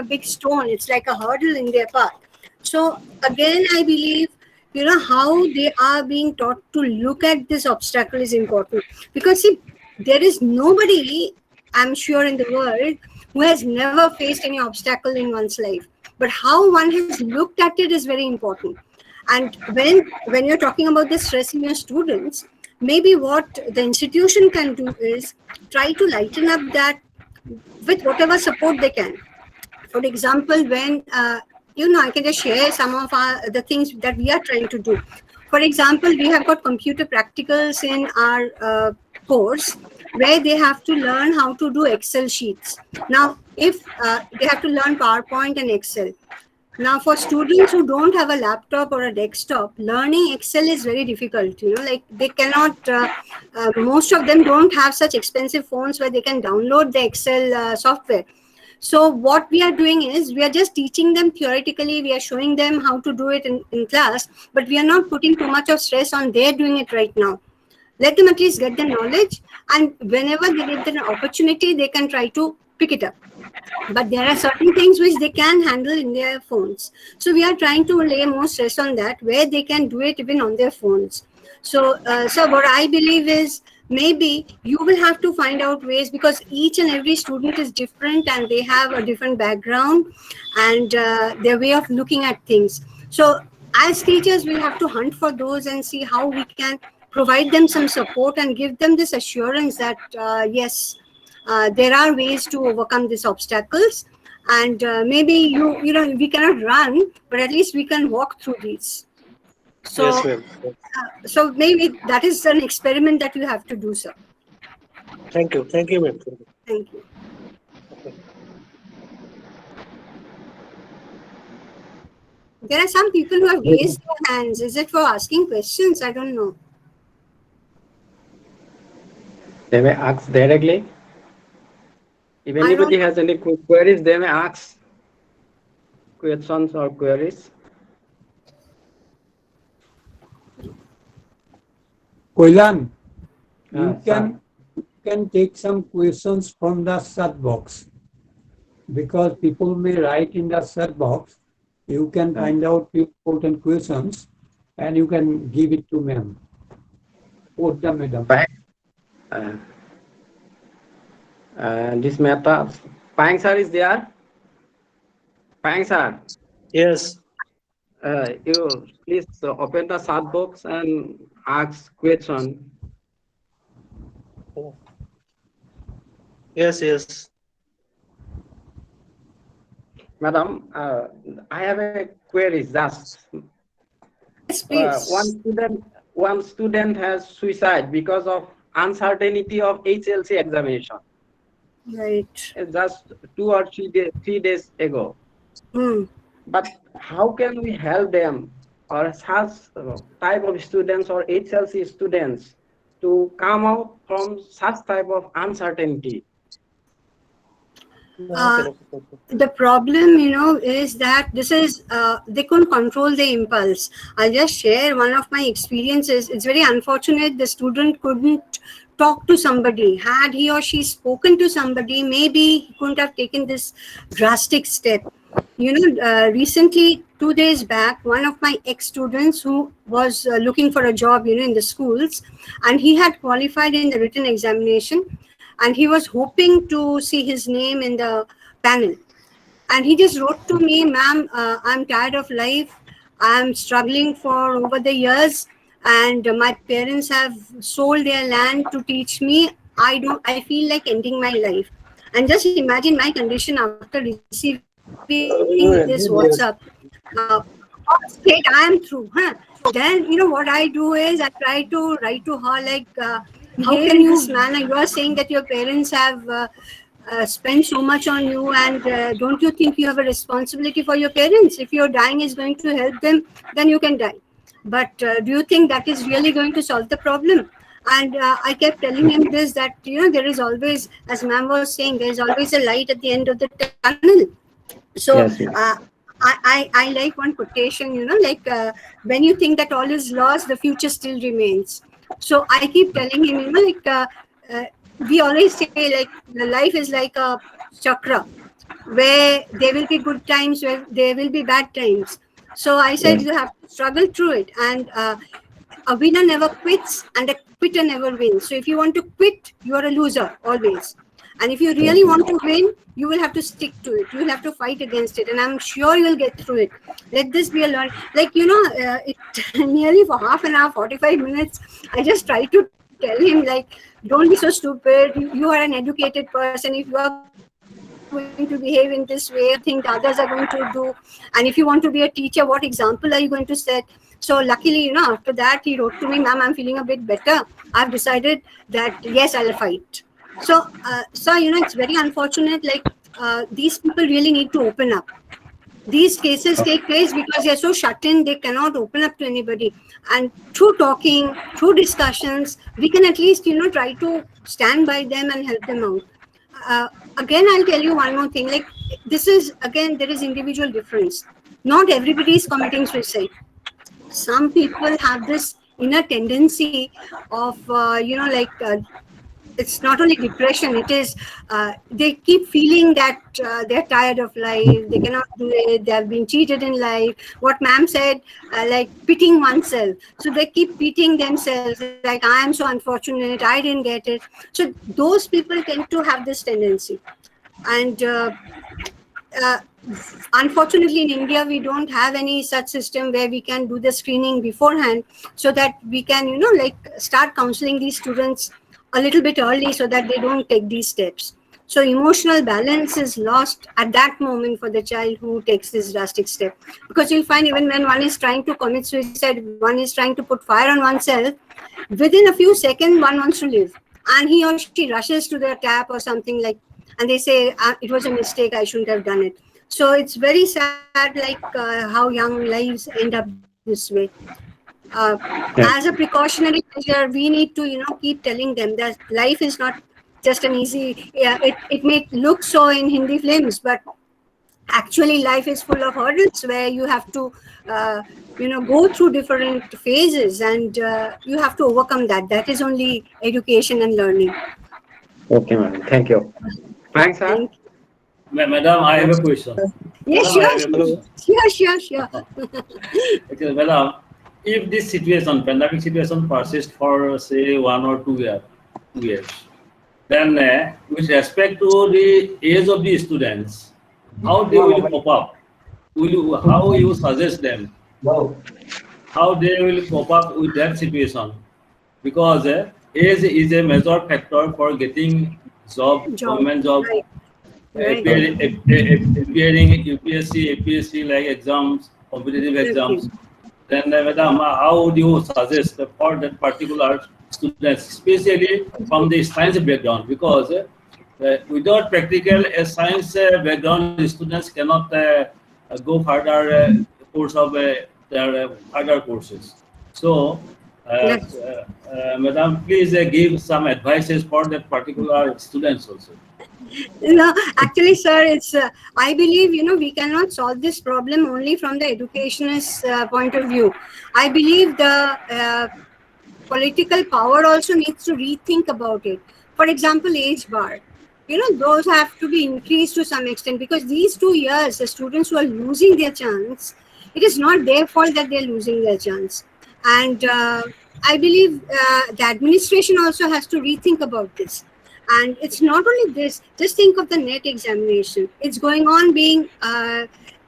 big stone. It's like a hurdle in their path. So again, I believe how they are being taught to look at this obstacle is important, because see, there is nobody, I'm sure, in the world who has never faced any obstacle in one's life, but how one has looked at it is very important. And when you're talking about the stress in your students, maybe what the institution can do is try to lighten up that with whatever support they can. For example, when I can just share some of the things that we are trying to do. For example, we have got computer practicals in our course, where they have to learn how to do Excel sheets. Now, if they have to learn PowerPoint and Excel. Now, for students who don't have a laptop or a desktop, learning Excel is very difficult. Like they cannot, most of them don't have such expensive phones where they can download the Excel software. So what we are doing is we are just teaching them theoretically. We are showing them how to do it in class, but we are not putting too much of stress on their doing it right now. Let them at least get the knowledge, and whenever they get the opportunity, they can try to pick it up. But there are certain things which they can handle in their phones. So we are trying to lay more stress on that, where they can do it even on their phones. So what I believe is, maybe you will have to find out ways, because each and every student is different and they have a different background and their way of looking at things. So as teachers, we'll have to hunt for those and see how we can provide them some support and give them this assurance that yes, there are ways to overcome these obstacles, and maybe we cannot run, but at least we can walk through these. So, Yes, ma'am. So maybe that is an experiment that you have to do, sir. Thank you, ma'am. Thank you. There are some people who have raised their hands. Is it for asking questions? I don't know. They may ask directly. If anybody has any queries, they may ask questions or queries. Kalyan, you can take some questions from the chat box, because people may write in the chat box. You can find out few important questions and you can give it to ma'am. Or the madam. This matter, Panyang sir is there? Panyang sir? Yes. You please open the chat box and ask question. Yes. Madam, I have a query just. Yes, please. One student has suicide because of uncertainty of HLC examination. Right. Just 2 or 3 days ago. But how can we help them, or such type of students or HLC students, to come out from such type of uncertainty? The problem, is that this is, they couldn't control the impulse. I'll just share one of my experiences. It's very unfortunate the student couldn't talk to somebody. Had he or she spoken to somebody, maybe he couldn't have taken this drastic step. Recently, 2 days back, one of my ex-students who was looking for a job, in the schools, and he had qualified in the written examination, and he was hoping to see his name in the panel. And he just wrote to me, ma'am, I'm tired of life. I'm struggling for over the years. and my parents have sold their land to teach me. I feel like ending my life. And just imagine my condition after receiving this WhatsApp. State, I am through. Then, what I do is I try to write to her like, how can you, man? You are saying that your parents have spent so much on you, and don't you think you have a responsibility for your parents? If your dying is going to help them, then you can die. But do you think that is really going to solve the problem? And I kept telling him this, that there is always, as ma'am was saying, there is always a light at the end of the tunnel. So Yes, yes. I like one quotation, like when you think that all is lost, the future still remains. So I keep telling him, like we always say, like the life is like a chakra, where there will be good times, where there will be bad times. So I said, Yes. you have to struggle through it, and a winner never quits, and a quitter never wins. So if you want to quit, you are a loser always. And if you really want to win, you will have to stick to it. You will have to fight against it. And I'm sure you'll get through it. Let this be a learn. Like, it nearly for half an hour, 45 minutes, I just try to tell him, like, don't be so stupid. You are an educated person. If you are going to behave in this way, think the others are going to do. And if you want to be a teacher, what example are you going to set? So luckily, after that, he wrote to me, ma'am, I'm feeling a bit better. I've decided that, yes, I'll fight. So, it's very unfortunate. Like, these people really need to open up. These cases take place because they're so shut in, they cannot open up to anybody. And through talking, through discussions, we can at least, try to stand by them and help them out. Again, I'll tell you one more thing. Like, this is, again, there is individual difference. Not everybody is committing suicide. Some people have this inner tendency of, it's not only depression, it is they keep feeling that they're tired of life, they cannot do it, they have been cheated in life. What ma'am said, like pitying oneself. So they keep pitying themselves, like, I am so unfortunate, I didn't get it. So those people tend to have this tendency. And uh, unfortunately, in India, we don't have any such system where we can do the screening beforehand, so that we can, start counseling these students a little bit early, so that they don't take these steps. So emotional balance is lost at that moment for the child who takes this drastic step. Because you'll find, even when one is trying to commit suicide, one is trying to put fire on oneself, within a few seconds, one wants to live. And he or she rushes to the tap or something, like, and they say, it was a mistake, I shouldn't have done it. So it's very sad, like how young lives end up this way. As a precautionary measure, we need to, keep telling them that life is not just an easy, it may look so in Hindi films, but actually life is full of hurdles where you have to, go through different phases, and you have to overcome that. That is only education and learning. Okay, madam. Thank you. Thanks, sir. Thank you. Madam, I have a question. Yes, Madam, I have a question. sure. Okay, madam, if this situation, pandemic situation persists for say 1 or 2 years, then with respect to the age of the students, how they will cope up? How you suggest them? How they will cope up with that situation? Because age is a major factor for getting government job, Right. appearing UPSC, APSC like exams, competitive exams. Then, madam, how would you suggest for that particular students, especially from the science background? Because without practical science background, students cannot go further course of their further courses. So, madam, please give some advices for that particular students also. No, actually, sir, it's. I believe we cannot solve this problem only from the educationist point of view. I believe the political power also needs to rethink about it. For example, age bar. Those have to be increased to some extent, because these 2 years, the students who are losing their chance, it is not their fault that they're losing their chance. And I believe the administration also has to rethink about this. And it's not only this, just think of the NET examination. It's going on being,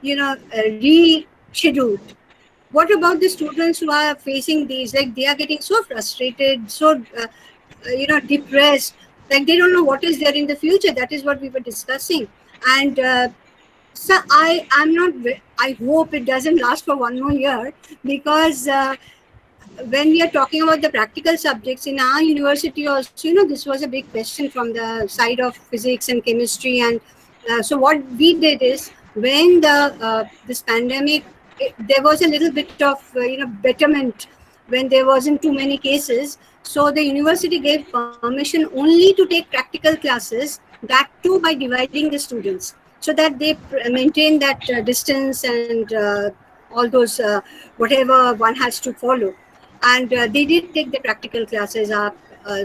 rescheduled. what about the students who are facing these? Like, they are getting so frustrated, so depressed. Like, they don't know what is there in the future. That is what we were discussing. And so I'm not. I hope it doesn't last for one more year, because when we are talking about the practical subjects in our university also, this was a big question from the side of physics and chemistry. And so what we did is, when this pandemic, there was a little bit of betterment when there wasn't too many cases. So the university gave permission only to take practical classes, that too by dividing the students, so that they maintain that distance and all those whatever one has to follow. And they did take the practical classes. Our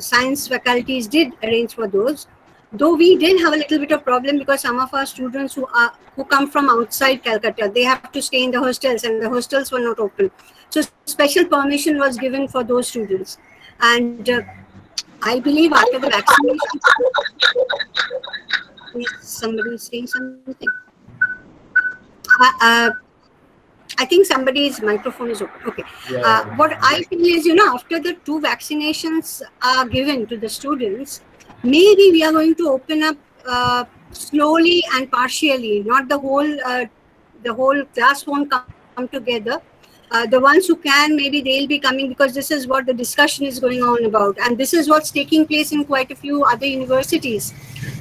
science faculties did arrange for those, though we did have a little bit of problem, because some of our students who come from outside Calcutta, they have to stay in the hostels, and the hostels were not open. So special permission was given for those students. And I believe after the vaccination, somebody is saying something. I think somebody's microphone is open. Okay. What I feel is, after the 2 vaccinations are given to the students, maybe we are going to open up slowly and partially. Not the whole class won't come together. The ones who can, maybe they'll be coming, because this is what the discussion is going on about. And this is what's taking place in quite a few other universities,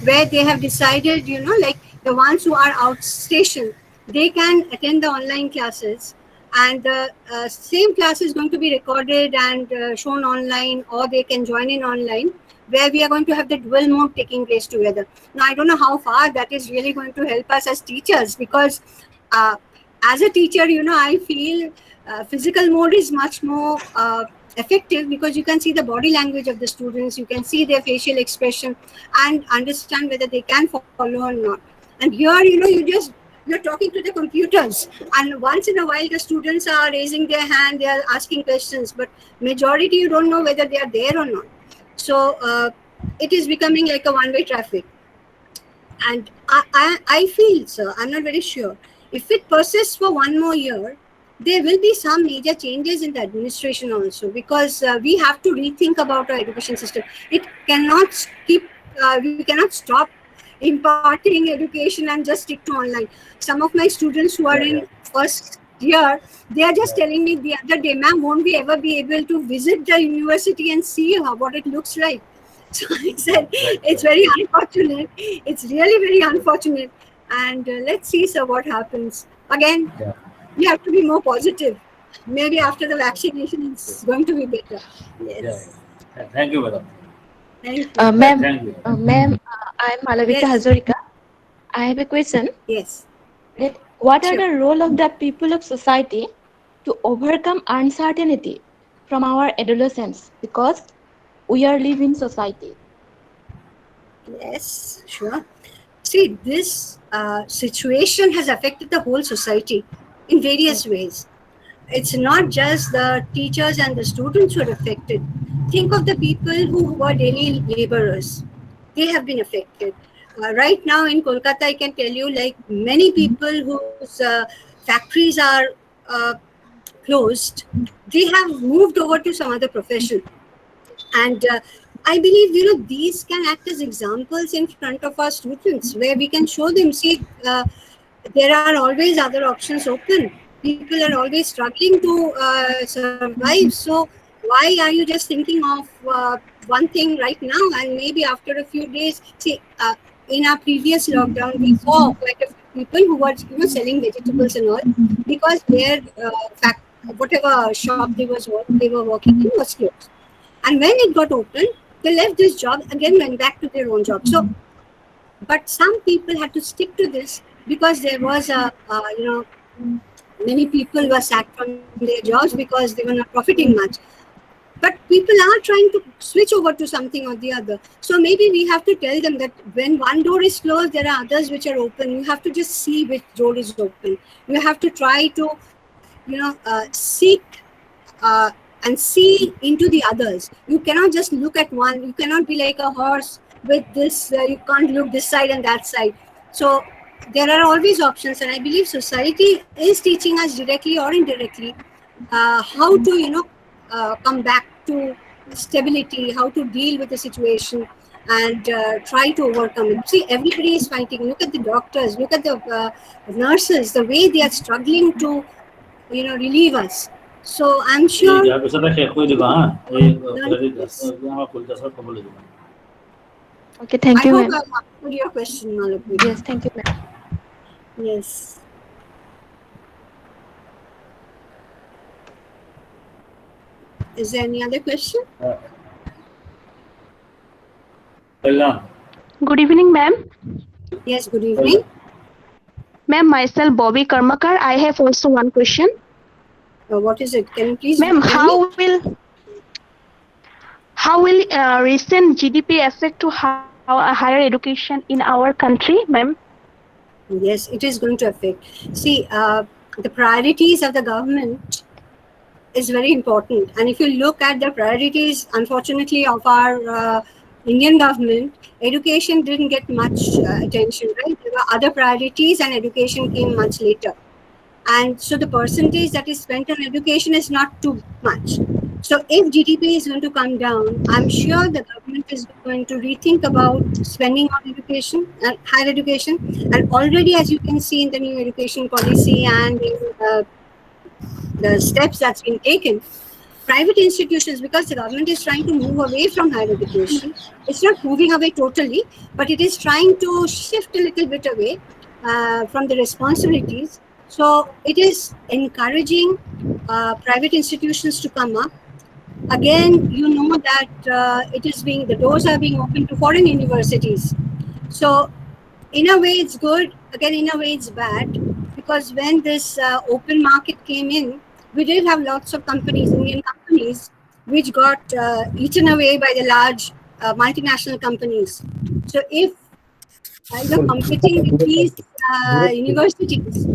where they have decided, like the ones who are outstation, they can attend the online classes, and the same class is going to be recorded and shown online, or they can join in online, where we are going to have the dual mode taking place together. Now, I don't know how far that is really going to help us as teachers, because as a teacher, I feel physical mode is much more effective, because you can see the body language of the students, you can see their facial expression and understand whether they can follow or not. And here, you're talking to the computers, and once in a while the students are raising their hand, they are asking questions, but majority you don't know whether they are there or not. So it is becoming like a one-way traffic. And I feel, sir, I'm not very sure, if it persists for one more year, there will be some major changes in the administration also, because we have to rethink about our education system. It cannot we cannot stop imparting education and just stick to online. Some of my students who are in first year, they are just telling me the other day, ma'am, won't we ever be able to visit the university and see what it looks like? So I said, it's very unfortunate. It's really very unfortunate. And let's see, sir, what happens. Again, we have to be more positive. Maybe after the vaccination, it's going to be better. Yes. Thank you, madam. Thank you. Ma'am, Thank you. ma'am, I'm Malavika Yes. Hazarika. I have a question. Yes. What are Sure. the role of the people of society to overcome uncertainty from our adolescents? Because we are living society. Yes, sure. See, this situation has affected the whole society in various ways. It's not just the teachers and the students who are affected. Think of the people who were daily laborers. They have been affected. Right now in Kolkata, I can tell you, like many people whose factories are closed, they have moved over to some other profession. And I believe, these can act as examples in front of our students, where we can show them, see, there are always other options open. People are always struggling to survive. So why are you just thinking of one thing right now, and maybe after a few days? See, in our previous lockdown, we saw quite a few people who were selling vegetables and all, because their whatever shop they were working in was closed. And when it got open, they left this job, again went back to their own job. So, but some people had to stick to this, because there was many people were sacked from their jobs because they were not profiting much. But people are trying to switch over to something or the other. So maybe we have to tell them that when one door is closed, there are others which are open. You have to just see which door is open. You have to try to, seek and see into the others. You cannot just look at one. You cannot be like a horse with this. You can't look this side and that side. So there are always options, and I believe society is teaching us directly or indirectly how to, come back to stability, how to deal with the situation and try to overcome it. See, everybody is fighting. Look at the doctors, look at the nurses, the way they are struggling to, relieve us. So I'm sure. Okay, thank I you, hope ma'am. I've answered your question, Malakwi. Yes, thank you, ma'am. Yes. Is there any other question? Kalyan. Good evening, ma'am. Yes, good evening. Ma'am, myself Bobby Karmakar. I have also one question. What is it? Can you please Ma'am, tell me? how will recent GDP affect to higher education in our country, ma'am? Yes, it is going to affect. See, the priorities of the government is very important. And if you look at the priorities, unfortunately, of our Indian government, education didn't get much attention, right? There were other priorities and education came much later. And so the percentage that is spent on education is not too much. So if GDP is going to come down, I'm sure the government is going to rethink about spending on education and higher education. And already, as you can see in the new education policy and in the steps that's been taken, private institutions, because the government is trying to move away from higher education, it's not moving away totally, but it is trying to shift a little bit away from the responsibilities. So it is encouraging private institutions to come up. Again, you know that the doors are being opened to foreign universities. So in a way it's good, again in a way it's bad, because when this open market came in, we did have lots of companies, Indian companies, which got eaten away by the large multinational companies. So if competing with these universities,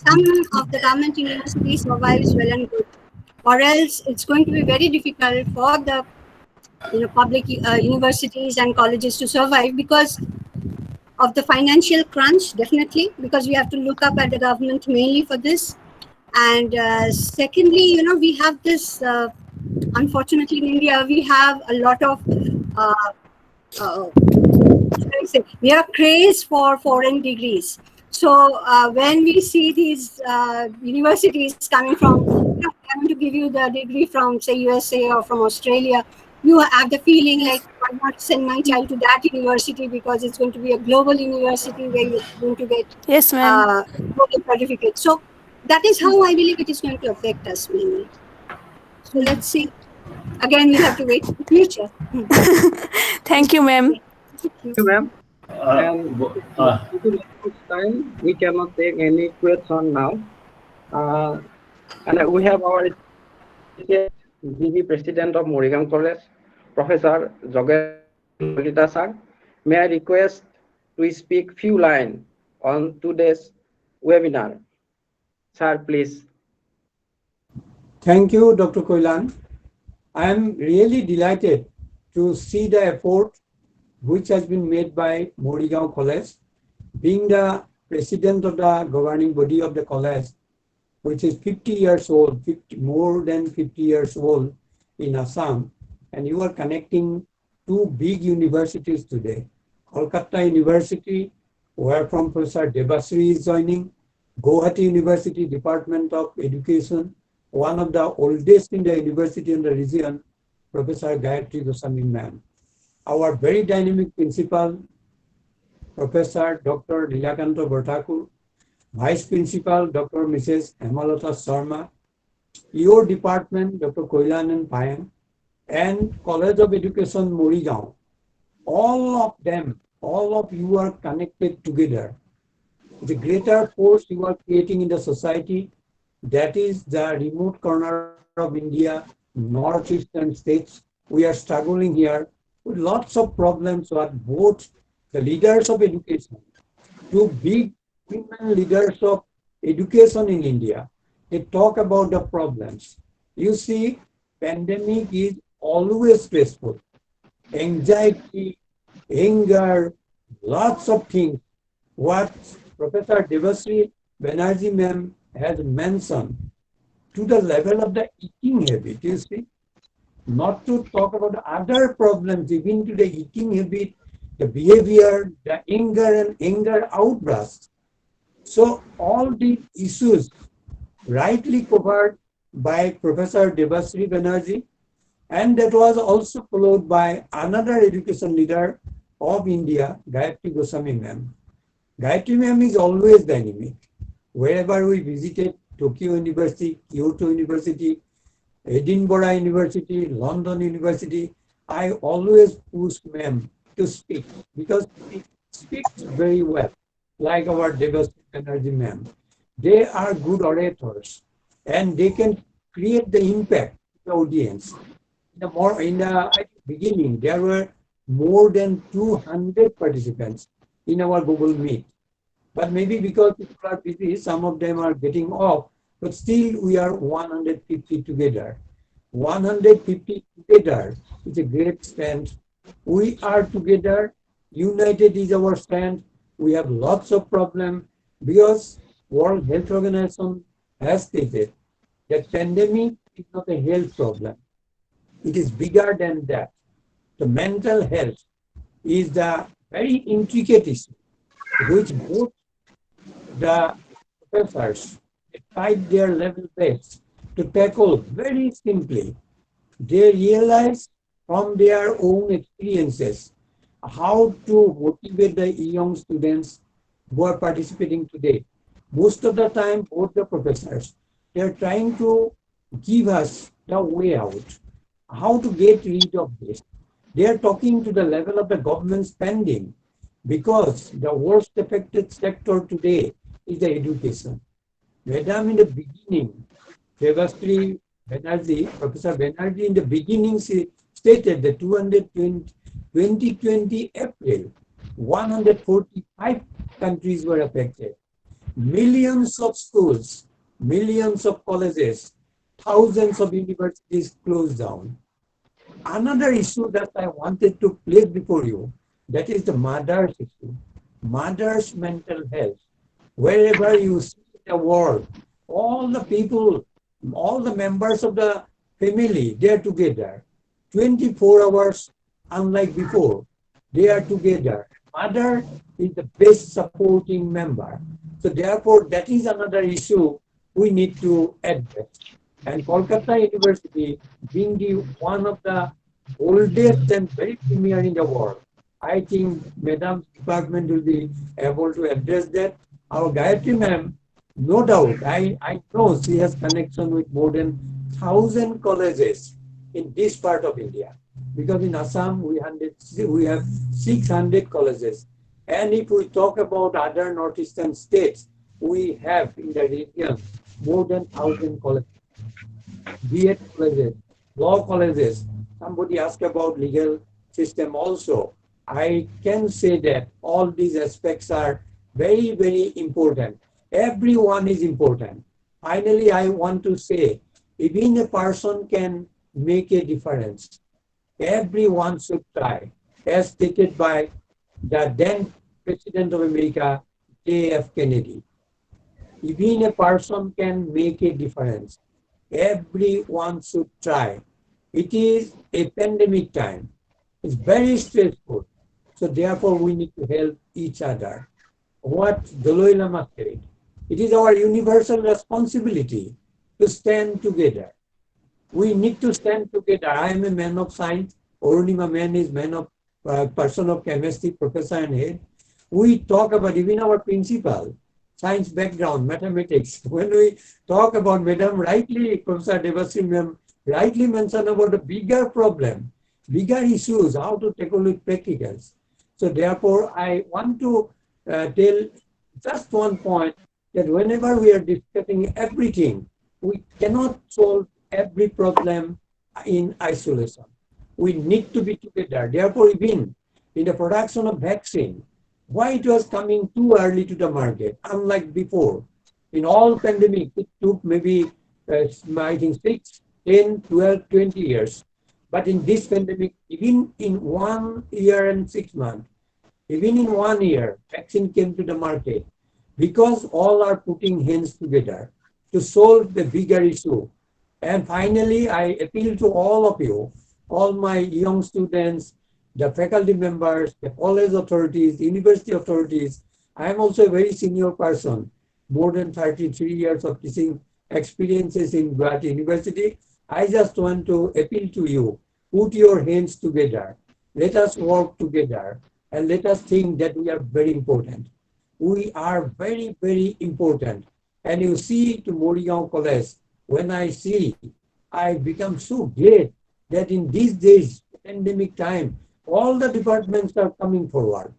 some of the government universities survives well and good, or else it's going to be very difficult for the public universities and colleges to survive because of the financial crunch, definitely, because we have to look up at the government mainly for this. And secondly, we have this, unfortunately in India, we have a lot of, we are crazed for foreign degrees. So when we see these universities coming from, coming to give you the degree from, say, USA or from Australia, you have the feeling like, why not send my child to that university, because it's going to be a global university where you're going to get Yes, ma'am. global certificate. So that is how I believe it is going to affect us mainly. So let's see. Again, we'll have to wait for the future. Thank you, ma'am. Thank you. Thank you, ma'am. And due to time, we cannot take any question now. And we have our G.B.President of Morigaon College, Professor Jogen Kalita sir. May I request to speak few lines on today's webinar. Sir, please. Thank you, Dr. Kalyan. I am really delighted to see the effort which has been made by Morigaon College. Being the president of the governing body of the college, which is 50 years old, more than 50 years old in Assam, and you are connecting two big universities today. Calcutta University, where from Professor Debasri is joining, Gauhati University Department of Education, one of the oldest in the university in the region, Professor Gayatree Goswamee ma'am. Our very dynamic principal, Professor Dr. Lila Borthakur, Vice Principal, Dr. Mrs. Hemalata Sharma, your department, Dr. Kalyan and Panyang, and College of Education, Morigaon. All of them, all of you are connected together. The greater force you are creating in the society, that is the remote corner of India, northeastern states. We are struggling here with lots of problems with both the leaders of education, two big women leaders of education in India. They talk about the problems. You see, pandemic is always stressful. Anxiety, anger, lots of things. What Professor Debasri Banerjee ma'am has mentioned to the level of the eating habit, you see, not to talk about other problems, even to the eating habit, the behavior, the anger outbursts. So all these issues rightly covered by Professor Debasri Banerjee, and that was also followed by another education leader of India, Gayatri Goswamee ma'am. Gayatri ma'am is always dynamic. Wherever we visited, Tokyo University, Kyoto University, Edinburgh University, London University, I always push ma'am to speak because she speaks very well, like our Debasri Banerjee ma'am. They are good orators and they can create the impact to the audience. In the beginning, there were more than 200 participants in our Google Meet. But maybe because people are busy, some of them are getting off, but still we are 150 together. 150 together is a great strength. We are together, united is our strength. We have lots of problems because World Health Organization has stated that pandemic is not a health problem. It is bigger than that. The mental health is the very intricate issue which both the professors tried their level best to tackle very simply. They realize from their own experiences how to motivate the young students who are participating today. Most of the time, both the professors, they're trying to give us the way out, how to get rid of this. They are talking to the level of the government spending because the worst affected sector today is the education. Madam, in the beginning, Debasri Banerjee, Professor Banerjee, in the beginning, she stated that 2020 April, 145 countries were affected. Millions of schools, millions of colleges, thousands of universities closed down. Another issue that I wanted to place before you, that is the mother's issue, mother's mental health. Wherever you see the world, all the people, all the members of the family, they are together. 24 hours, unlike before, they are together. Mother is the best supporting member. So therefore, that is another issue we need to address. And Calcutta University being one of the oldest and very premier in the world, I think Madam's department will be able to address that. Our Gayatree ma'am, no doubt, I know she has connection with more than 1,000 colleges in this part of India. Because in Assam, we have 600 colleges. And if we talk about other northeastern states, we have in the region more than 1,000 colleges. B.Ed colleges, law colleges. Somebody asked about legal system also. I can say that all these aspects are very, very important. Everyone is important. Finally, I want to say, even a person can make a difference. Everyone should try, as stated by the then President of America, J.F. Kennedy. Even a person can make a difference. Everyone should try. It is a pandemic time. It's very stressful. So therefore, we need to help each other. What Dalai Lama said, it is our universal responsibility to stand together. We need to stand together. I am a man of science. Arunima man is person of chemistry, professor and head. We talk about even our principal, science background, mathematics. When we talk about Madam, rightly, Professor Debasri ma'am rightly mentioned about the bigger problem, bigger issues, how to tackle with practicals. So therefore, I want to tell just one point that whenever we are discussing everything, we cannot solve every problem in isolation. We need to be together. Therefore, even in the production of vaccine, why it was coming too early to the market, unlike before. In all pandemic, it took maybe, I think, 6, 10, 12, 20 years. But in this pandemic, even in 1 year and 6 months, even in 1 year, vaccine came to the market because all are putting hands together. to solve the bigger issue. And finally, I appeal to all of you, all my young students, the faculty members, the college authorities, university authorities. I am also a very senior person, more than 33 years of teaching experiences in Birat University. I just want to appeal to you, put your hands together. Let us work together and let us think that we are very important. We are very, very important. And you see to Morigaon College, when I see, I become so great that in these days, pandemic time, all the departments are coming forward.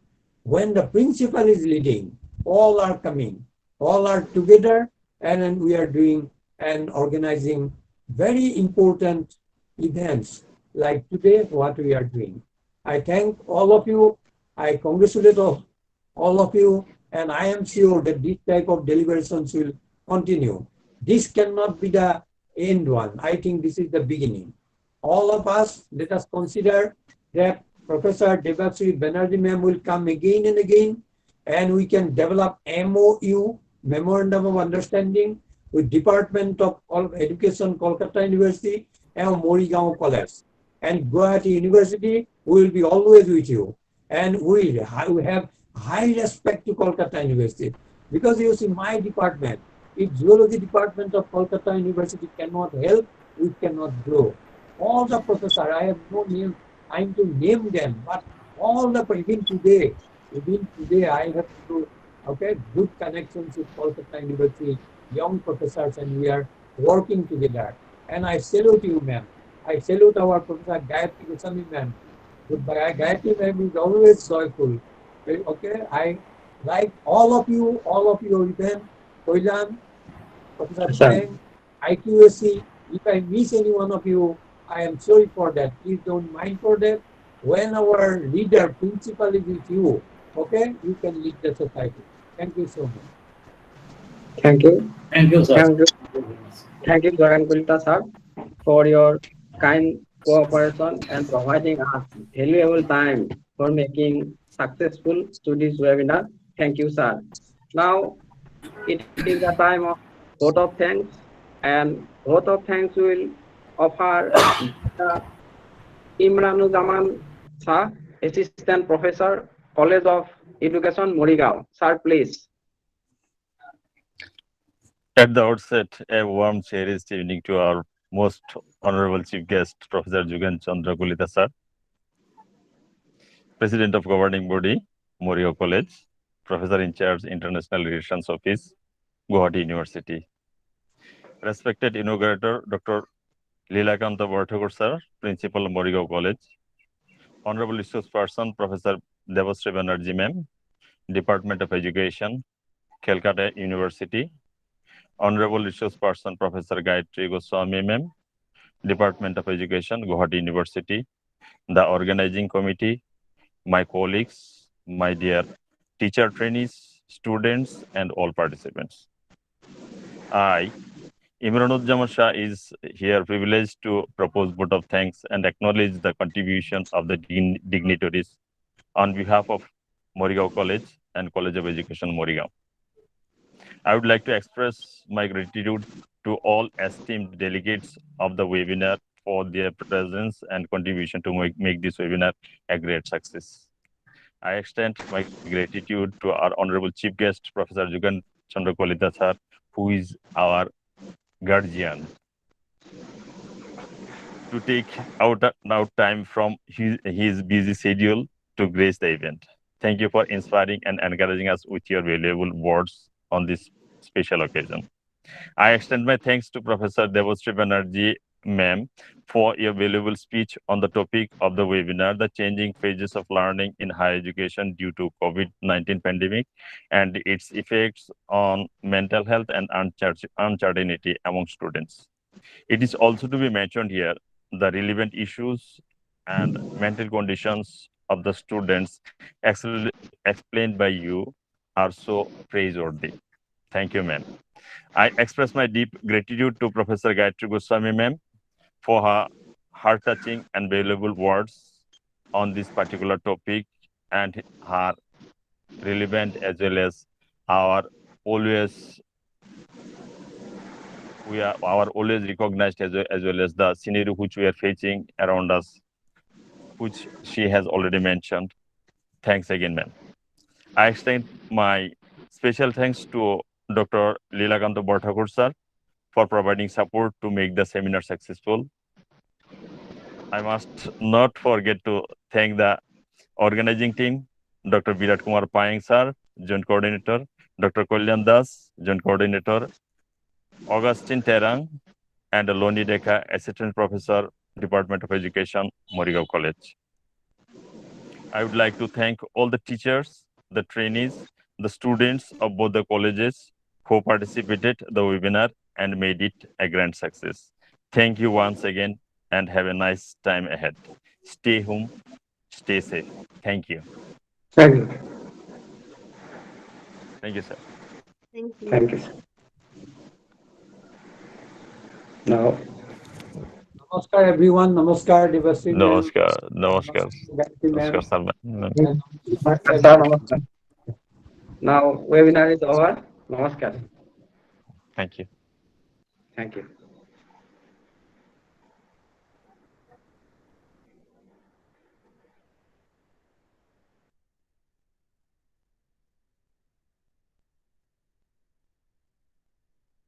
When the principal is leading, all are coming, all are together, and then we are doing and organizing very important events like today, what we are doing. I thank all of you. I congratulate all of you, and I am sure that this type of deliberations will continue. This cannot be the end one. I think this is the beginning. All of us, let us consider that Professor Debasri Banerjee ma'am will come again and again, and we can develop MOU, Memorandum of Understanding, with Department of Education, Calcutta University, and Morigaon College. And Gauhati University will be always with you. And we have high respect to Calcutta University. Because you see, my department, if Zoology Department of Calcutta University cannot help, we cannot grow. All the professors, I have no name, time to name them, but all the, even today I have to, okay, good connections with Calcutta University, young professors, and we are working together. And I salute you, ma'am. I salute our Professor Gayatri ma'am. Goodbye. Gayatri ma'am is always joyful. Okay, I like all of you even, Kalyan, Professor Panyang, IQSC. If I miss any one of you, I am sorry for that. Please don't mind for that. When our leader, principal is with you, okay, you can lead the society. Thank you so much. Thank you. Thank you, sir. Thank you. Thank you, Jogen Kalita sir, for your kind cooperation and providing us valuable time for making successful to this webinar. Thank you, sir. Now it is the time of vote of thanks, and vote of thanks will offer the Emranuzzaman Shah, Assistant Professor, College of Education, Morigaon. Sir, please. At the outset, a warm cherished evening to our most honorable chief guest, Professor Jogen Kalita sir, President of Governing Body, Morigaon College, Professor in charge, International Relations Office, Gauhati University. Respected Inaugurator, Dr. Lila Borthakur sir, Principal, Morigaon College. Honorable Resource Person, Professor Debasri Banerjee ma'am, Department of Education, Calcutta University. Honorable Resource Person, Professor Gayatree Goswamee ma'am, Department of Education, Gauhati University. The organizing committee, my colleagues, my dear teacher trainees, students, and all participants. I, Emranuzzaman Shah, is here privileged to propose vote of thanks and acknowledge the contributions of the dignitaries on behalf of Morigaon College and College of Education, Morigaon. I would like to express my gratitude to all esteemed delegates of the webinar for their presence and contribution to make this webinar a great success. I extend my gratitude to our honorable chief guest, Professor Jogen Kalita sir, who is our guardian, to take out time from his busy schedule to grace the event. Thank you for inspiring and encouraging us with your valuable words on this special occasion. I extend my thanks to Professor Debasri Banerjee ma'am for your valuable speech on the topic of the webinar, the changing phases of learning in higher education due to COVID-19 pandemic and its effects on mental health and uncertainty among students. It is also to be mentioned here, the relevant issues and mental conditions of the students explained by you are so praiseworthy. Thank you, ma'am. I express my deep gratitude to Professor Gayatri Goswamee ma'am for her heart-touching and valuable words on this particular topic and her relevant as well as our always we are always recognized as well as the scenery which we are facing around us, which she has already mentioned. Thanks again, ma'am. I extend my special thanks to Dr. Lila Borthakur sir for providing support to make the seminar successful. I must not forget to thank the organizing team, Dr. Birat Panyang sir, Joint Coordinator, Dr. Kalyan Das, Joint Coordinator, Augustin Terang, and Loni Deka, Assistant Professor, Department of Education, Morigaon College. I would like to thank all the teachers, the trainees, the students of both the colleges who participated the webinar and made it a grand success. Thank you once again and have a nice time ahead. Stay home, stay safe. Thank you. Thank you. Thank you, sir. Thank you. Thank you. Now, Namaskar everyone. Namaskar Debasri. Namaskar. Namaskar. Gayatri ma'am. Namaskar, sir. Namaskar, sir. Namaskar. Now, webinar is over. Namaskar. Thank you. Thank you.